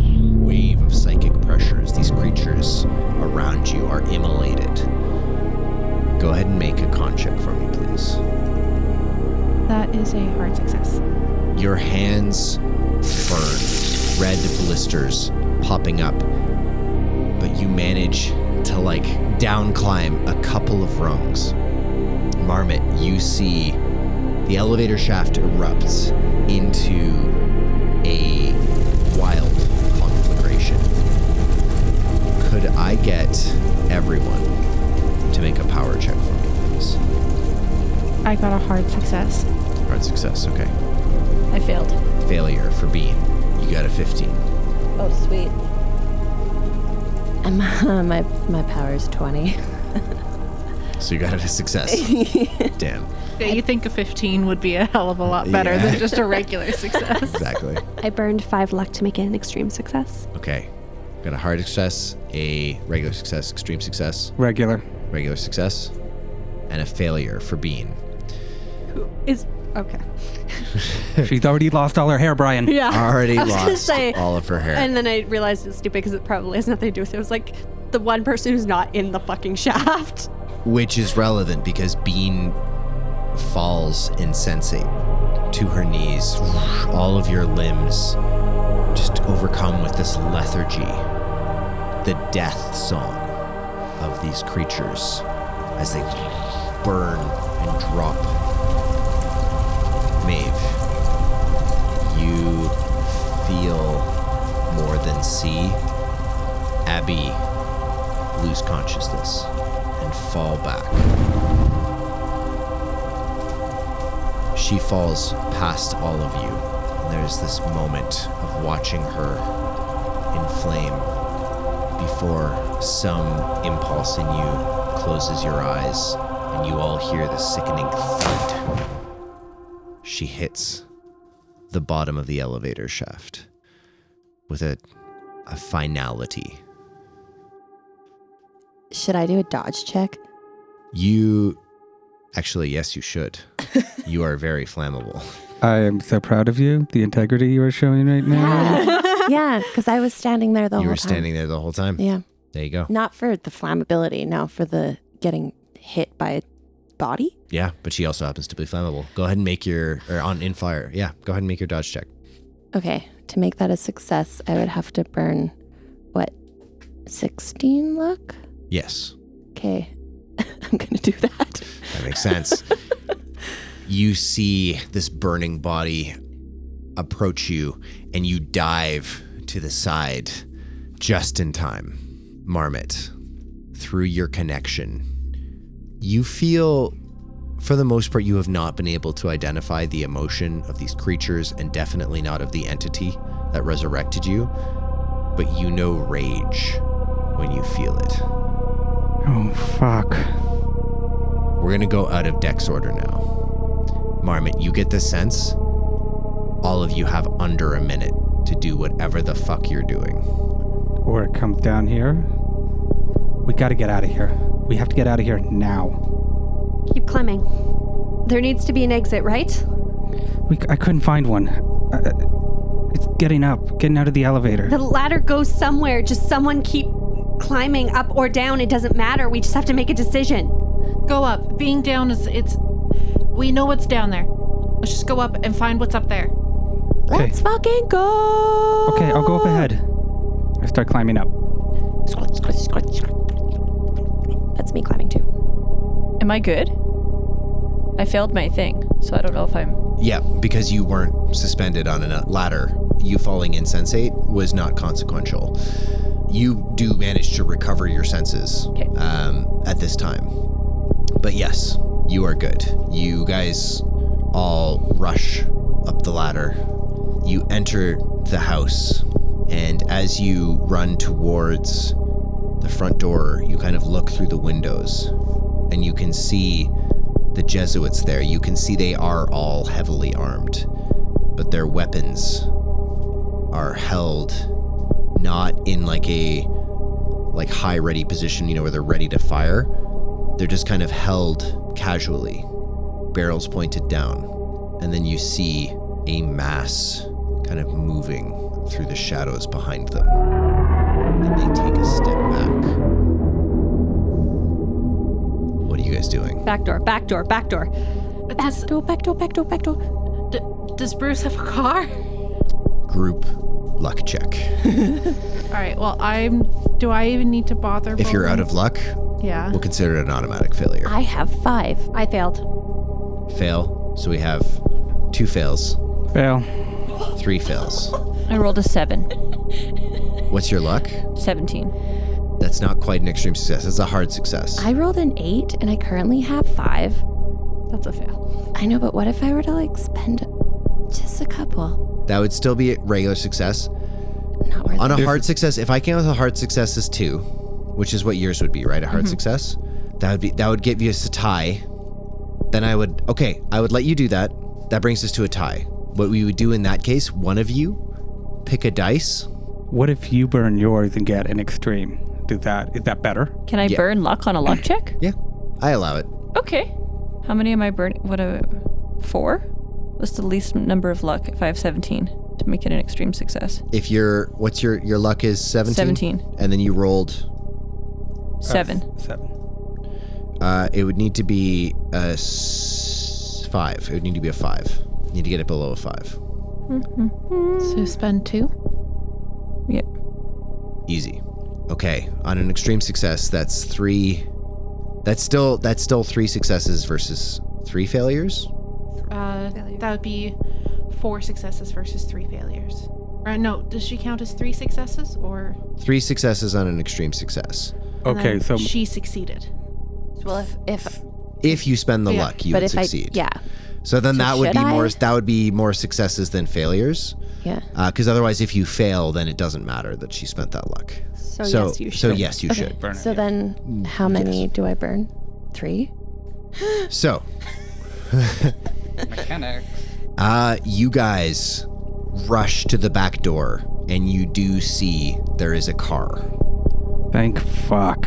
wave of psychic pressure as these creatures around you are immolated. Go ahead and make a con check for me, please. That is a hard success. Your hands burn, red blisters popping up, but you manage to down climb a couple of rungs. Marmot, you see the elevator shaft erupts into a wild conflagration. Could I get everyone to make a power check for me, please? I got a hard success. Hard success, okay. I failed. Failure for Bean. You got a 15. Oh, sweet. My power's 20. So you got a success. Damn. Yeah, you think a 15 would be a hell of a lot better than just a regular success. Exactly. I burned 5 luck to make it an extreme success. Okay. Got a hard success, a regular success, extreme success, Regular. regular success, and a failure for Bean. Is okay. She's already lost all her hair, Brian. Yeah. Already I was gonna lost say, all of her hair. And then I realized it's stupid because it probably has nothing to do with it. It was like the one person who's not in the fucking shaft. Which is relevant because Bean falls insensate to her knees. All of your limbs just overcome with this lethargy. The death song of these creatures as they burn and drop. Maeve, you feel more than see Abby lose consciousness and fall back. She falls past all of you, and there's this moment of watching her in flame before some impulse in you closes your eyes, and you all hear the sickening thud. She hits the bottom of the elevator shaft with a finality. Should I do a dodge check? Actually, yes, you should. You are very flammable. I am so proud of you, the integrity you are showing right now. Yeah, because I was standing there the whole time. You were standing there the whole time? Yeah. There you go. Not for the flammability, no, for the getting hit by a body. Yeah, but she also happens to be flammable. Go ahead and make in fire. Yeah, go ahead and make your dodge check. Okay, to make that a success, I would have to burn, 16 luck? Yes. Okay. I'm going to do that. That makes sense. You see this burning body approach you, and you dive to the side just in time. Marmot, through your connection, you feel, for the most part, you have not been able to identify the emotion of these creatures, and definitely not of the entity that resurrected you, but you know rage when you feel it. Oh, fuck. We're going to go out of dex order now. Marmot, you get the sense all of you have under a minute to do whatever the fuck you're doing. Or it comes down here. We gotta get out of here. We have to get out of here now. Keep climbing. There needs to be an exit, right? I couldn't find one. It's getting out of the elevator. The ladder goes somewhere. Just someone keep climbing up or down. It doesn't matter. We just have to make a decision. Go up. Being down we know what's down there. Let's just go up and find what's up there. Okay. Let's fucking go! Okay, I'll go up ahead. I start climbing up. That's me climbing too. Am I good? I failed my thing, so I don't know if I'm... Yeah, because you weren't suspended on a ladder. You falling insensate was not consequential. You do manage to recover your senses at this time. But yes, you are good. You guys all rush up the ladder. You enter the house, and as you run towards the front door, you kind of look through the windows, and you can see the Jesuits there. You can see they are all heavily armed, but their weapons are held not in like a high ready position, where they're ready to fire. They're just kind of held casually, barrels pointed down, and then you see a mass kind of moving through the shadows behind them. And they take a step back. What are you guys doing? Back door. Back door. Does Bruce have a car? Group luck check. All right, well, do I even need to bother? If you're out of luck, yeah, we'll consider it an automatic failure. I have 5. I failed. Fail. So we have 2 fails. Fail. 3 fails. I rolled a 7. What's your luck? 17. That's not quite an extreme success. That's a hard success. I rolled an 8 and I currently have 5. That's a fail. I know, but what if I were to spend just a couple? That would still be a regular success. Not worth On it. a hard success, if I came with a hard success as 2, which is what yours would be, right? A hard success. That would give you a tie. Then I would let you do that. That brings us to a tie. What we would do in that case, one of you pick a dice. What if you burn yours and get an extreme? Is that better? Can I burn luck on a luck check? Yeah, I allow it. Okay. How many am I burning? 4? What's the least number of luck if I have 17 to make it an extreme success? If your luck is 17? 17. And then you rolled 7. 7. It would need to be a 5. It would need to be a 5. You need to get it below a 5. So spend 2? Yep. Easy. Okay. On an extreme success, that's 3. That's still 3 successes versus 3 failures. That would be 4 successes versus 3 failures. No, does she count as 3 successes or? 3 successes on an extreme success. Okay, And so she succeded. Well, If you spend the luck, you but would if succeed. yeah. So then So that would should be I? more. That would be more successes than failures. Yeah. Because otherwise, if you fail, then it doesn't matter that she spent that luck. So yes, you should. So yes, you Okay. should. burn it. So then how many do I burn? 3? So, Mechanics. you guys rush to the back door, and you do see there is a car. Thank fuck.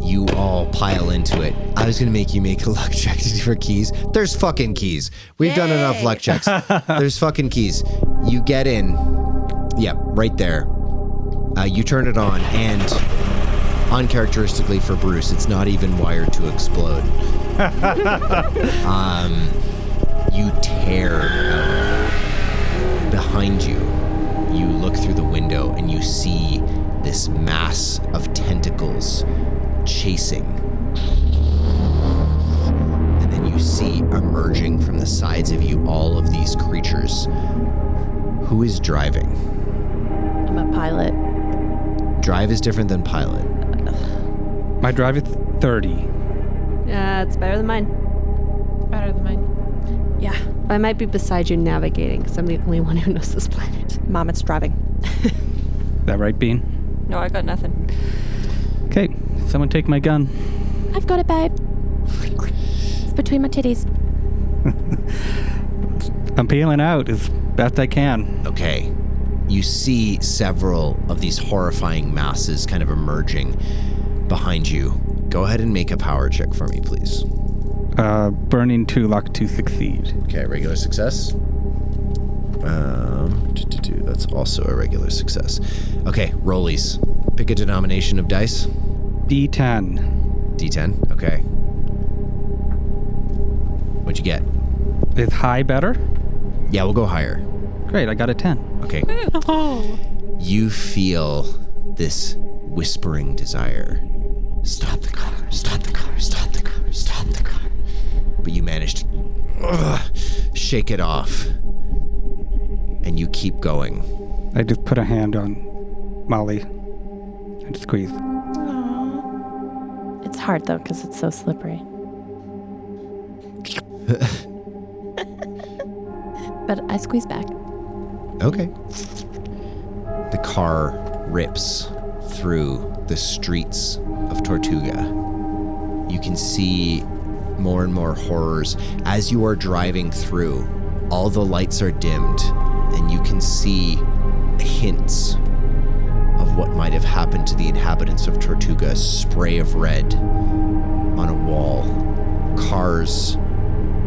You all pile into it. I was gonna make you make a luck check to do for keys. There's fucking keys. We've done enough luck checks. There's fucking keys. You get in. Yep, right there. You turn it on, and uncharacteristically for Bruce, it's not even wired to explode. You tear out of it. Behind you, you look through the window and you see this mass of tentacles chasing. And then you see emerging from the sides of you all of these creatures. Who is driving? I'm a pilot. Drive is different than pilot. My drive is 30. Yeah, it's better than mine. Better than mine. Yeah. I might be beside you navigating because I'm the only one who knows this planet. Mom, it's driving. Is that right, Bean? No, I got nothing. Okay, someone take my gun. I've got it, babe. It's between my titties. I'm peeling out as best I can. Okay. You see several of these horrifying masses kind of emerging behind you. Go ahead and make a power check for me, please. Burning 2 luck to succeed. Okay, regular success. That's also a regular success. Okay, rollies. Pick a denomination of dice. D10. D10, okay. What'd you get? Is high better? Yeah, we'll go higher. Great, I got a 10. Okay. You feel this whispering desire. Stop the car, stop the car, stop the car, stop the car. But you manage to shake it off. And you keep going. I just put a hand on Molly and squeeze. It's hard, though, because it's so slippery. But I squeeze back. Okay. The car rips through the streets of Tortuga. You can see more and more horrors. As you are driving through, all the lights are dimmed, and you can see hints of what might have happened to the inhabitants of Tortuga. A spray of red on a wall. Cars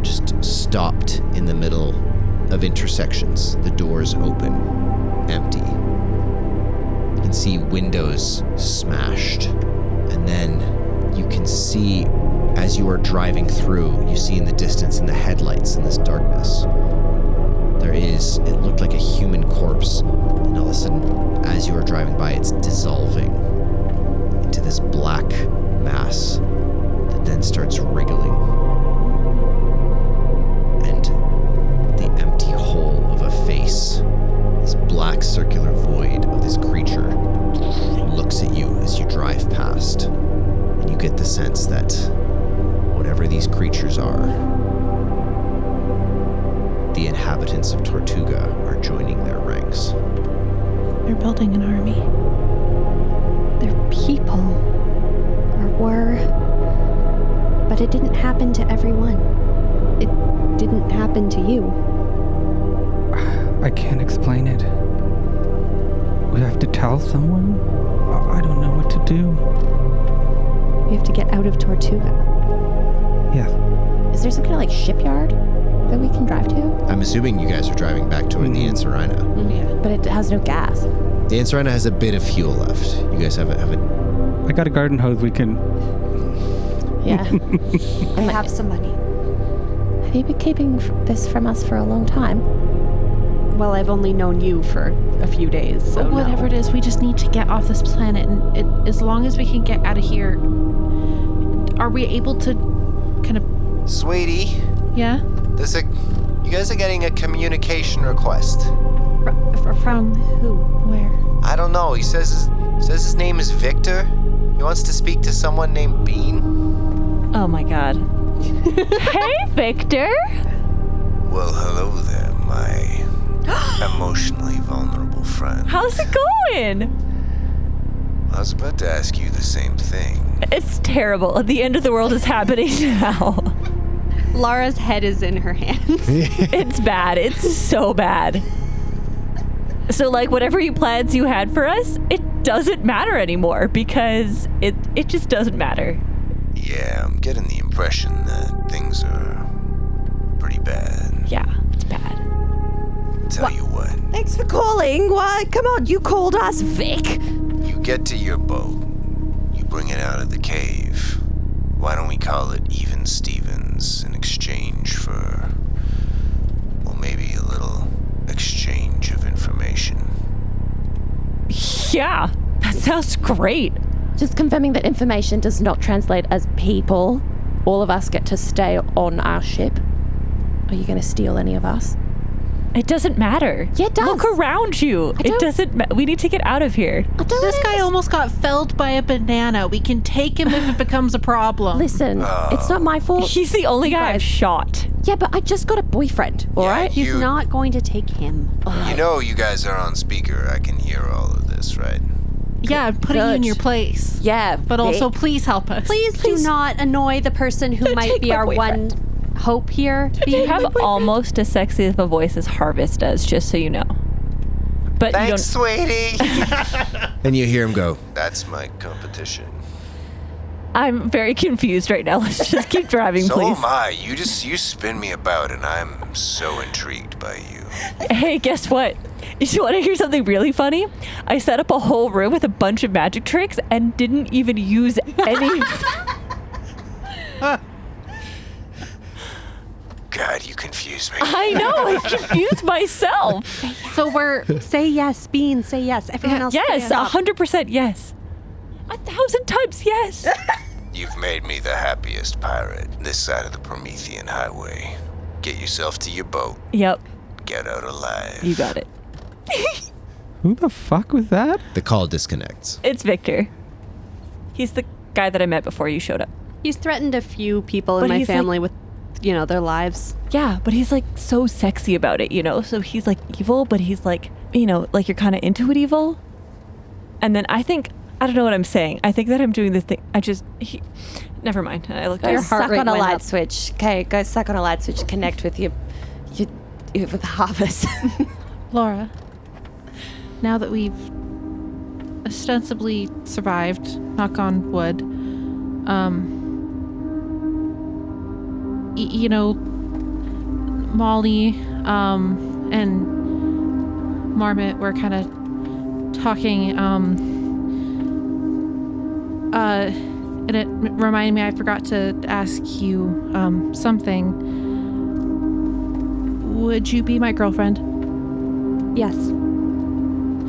just stopped in the middle of intersections. The doors open, empty. You can see windows smashed. And then you can see, as you are driving through, you see in the distance, in the headlights, in this darkness, it looked like a human corpse. And all of a sudden, as you are driving by, it's dissolving into this black mass that then starts wriggling. And the empty hole of a face, this black circular void of this creature, looks at you as you drive past. And you get the sense that whatever these creatures are, the inhabitants of Tortuga are joining their ranks. They're building an army. They're people. Or were. But it didn't happen to everyone. It didn't happen to you. I can't explain it. We have to tell someone? I don't know what to do. We have to get out of Tortuga. Yes. Is there some kind of like shipyard that we can drive to? I'm assuming you guys are driving back toward the Ansarina. Yeah. But it has no gas. The Ansarina has a bit of fuel left. You guys have a I got a garden hose we can... Yeah. I have some money. Have you been keeping this from us for a long time? Well, I've only known you for a few days, so But whatever no. it is, we just need to get off this planet, and as long as we can get out of here, are we able to kind of... Sweetie, Yeah? you guys are getting a communication request. From who? Where? I don't know. He says his name is Victor. He wants to speak to someone named Bean. Oh my god. Hey, Victor. Well, hello there, my emotionally vulnerable friend. How's it going? I was about to ask you the same thing. It's terrible. The end of the world is happening now. Lara's head is in her hands. It's bad. It's so bad. So, like, whatever plans you had for us, it doesn't matter anymore because it just doesn't matter. Yeah, I'm getting the impression that things are pretty bad. Yeah, it's bad. Tell you what, Thanks for calling. What? Come on, you called us, Vic. you get to your boat, you bring it out of the cave. Why don't we call it Even Stevens in exchange for, well, maybe a little exchange of information? Yeah, that sounds great. Just confirming that information does not translate as people. All of us get to stay on our ship. Are you going to steal any of us? It doesn't matter. Yeah, it does. Look around you. It doesn't we need to get out of here. This guy almost got felled by a banana. We can take him if it becomes a problem. Listen, it's not my fault. He's the only guy I've shot. Yeah, but I just got a boyfriend, all right? He's not going to take him. You know you guys are on speaker. I can hear all of this, right? Yeah, I'm putting you in your place. Yeah. But also, please help us. Please do not annoy the person who might be our one hope here. You have almost as sexy of a voice as Harvest does, just so you know. But Thanks, you don't. sweetie. And you hear him go, That's my competition. I'm very confused right now. Let's just keep driving, So please. am I. You spin me about, and I'm so intrigued by you. Hey, guess what? You want to hear something really funny? I set up a whole room with a bunch of magic tricks and didn't even use any. God, you confuse me. I know, I confused myself. So we're... Say yes, Bean. Say yes. Everyone else. Yes, stand up. 100% yes. 1,000 times yes. You've made me the happiest pirate this side of the Promethean highway. Get yourself to your boat. Yep, Get out alive. you got it. Who the fuck was that? the call disconnects. It's Victor. He's the guy that I met before you showed up. He's threatened a few people But in my he's family with, their lives. Yeah, but he's like so sexy about it, So he's like evil, but he's like, like you're kind of into it evil. And then I don't know what I'm saying. I think that I'm doing this thing. Never mind. I looked at Go your heart suck rate on a went light up. switch. Okay, go suck on a light switch. Connect with with Harvest. Laura, now that we've ostensibly survived, knock on wood, Molly and Marmot were kind of talking, and it reminded me I forgot to ask you something. Would you be my girlfriend? Yes.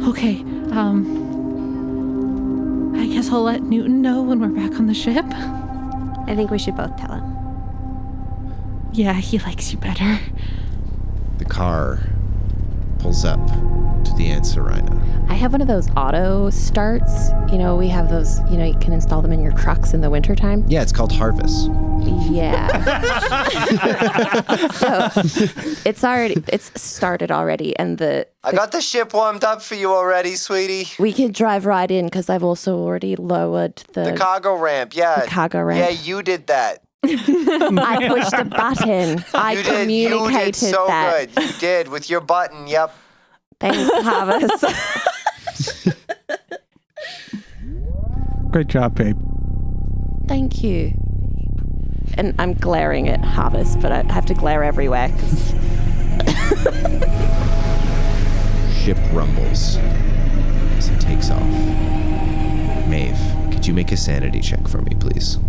Okay, I guess I'll let Newton know when we're back on the ship. I think we should both tell him. Yeah, he likes you better. The car pulls up to the Ansarina. I have one of those auto starts. We have those, you can install them in your trucks in the wintertime. Yeah, it's called Harvest. Yeah. So it's started already, and I got the ship warmed up for you already, sweetie. we can drive right in because I've also already lowered The cargo ramp, yeah. the cargo ramp. Yeah, you did that. I pushed the button. I You did communicated so that. good. You did with your button, yep. Thanks, Harvest. Great job, babe. Thank you. And I'm glaring at Harvest, but I have to glare everywhere because Ship rumbles as it takes off. Maeve, could you make a sanity check for me, please?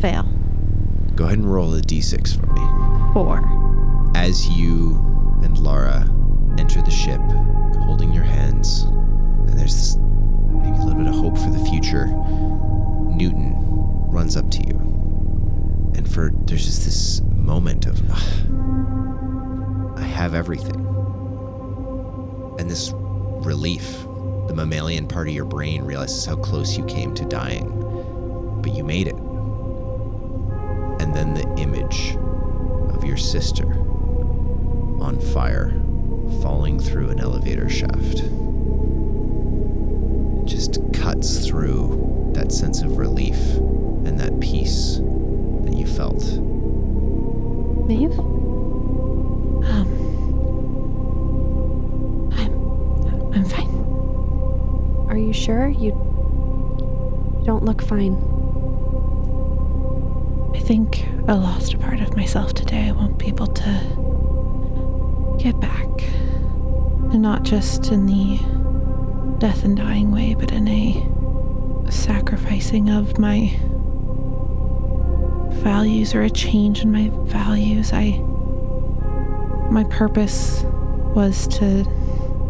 Fail. Go ahead and roll a d6 for me. 4. As you and Laura enter the ship, holding your hands, and there's this maybe a little bit of hope for the future, Newton runs up to you. And there's just this moment of, I have everything. And this relief, the mammalian part of your brain realizes how close you came to dying, but you made it. And then the image of your sister on fire, falling through an elevator shaft, just cuts through that sense of relief and that peace that you felt. Maeve? I'm fine. Are you sure? You don't look fine. I think I lost a part of myself today I won't be able to get back. And not just in the death and dying way, but in a sacrificing of my values or a change in my values. My purpose was to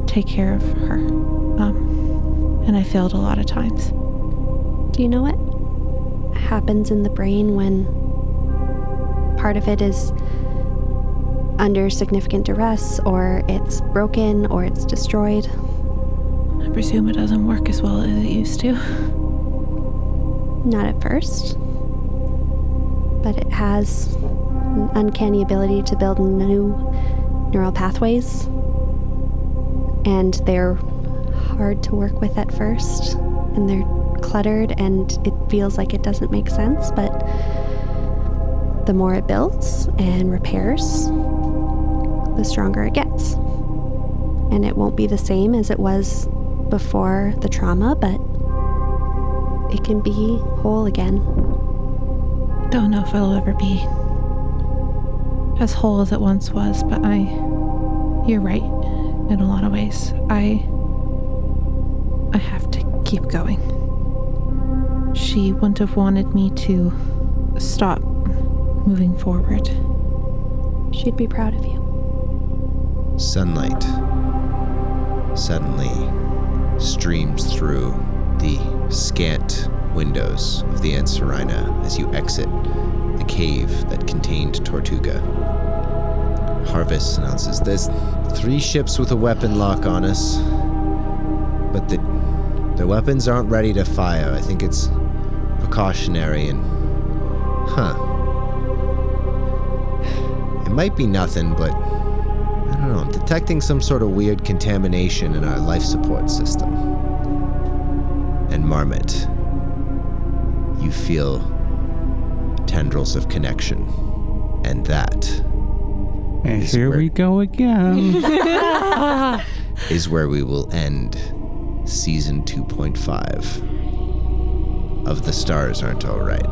take care of her. and I failed a lot of times. Do you know what happens in the brain when part of it is under significant duress, or it's broken, or it's destroyed? I presume it doesn't work as well as it used to. Not at first, but it has an uncanny ability to build new neural pathways, and they're hard to work with at first, and they're cluttered, and it feels like it doesn't make sense, but the more it builds and repairs, the stronger it gets. And it won't be the same as it was before the trauma, but it can be whole again. Don't know if it'll ever be as whole as it once was, but you're right in a lot of ways. I have to keep going. She wouldn't have wanted me to stop moving forward. She'd be proud of you. Sunlight suddenly streams through the scant windows of the Ansarina as you exit the cave that contained Tortuga. Harvest announces, "There's 3 ships with a weapon lock on us, but the weapons aren't ready to fire. I think it's precautionary and... It might be nothing, but I don't know, I'm detecting some sort of weird contamination in our life support system." And Marmot, you feel tendrils of connection. And that And here we go again. is where we will end season 2.5 of The Stars Aren't Alright.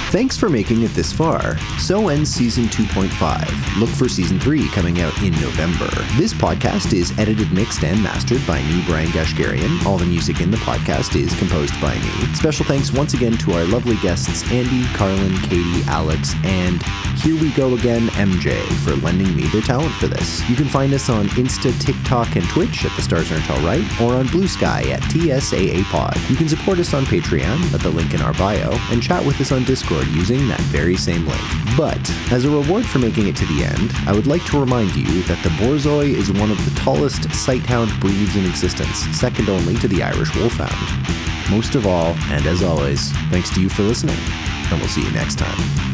Thanks for making it this far. So ends season 2.5. Look for season 3 coming out in November. This podcast is edited, mixed, and mastered by me, Brian Gashgarian. All the music in the podcast is composed by me. Special thanks once again to our lovely guests Andy, Carlin, Katie, Alex, and here we go again, MJ, for lending me their talent for this. You can find us on Insta, TikTok, and Twitch at The Stars Aren't Alright, or on Blue Sky at TSAA Pod. You can support us on Patreon at the link in our bio, and chat with us on Discord using that very same link. But, as a reward for making it to the end, I would like to remind you that the Borzoi is one of the tallest sighthound breeds in existence, second only to the Irish Wolfhound. Most of all, and as always, thanks to you for listening, and we'll see you next time.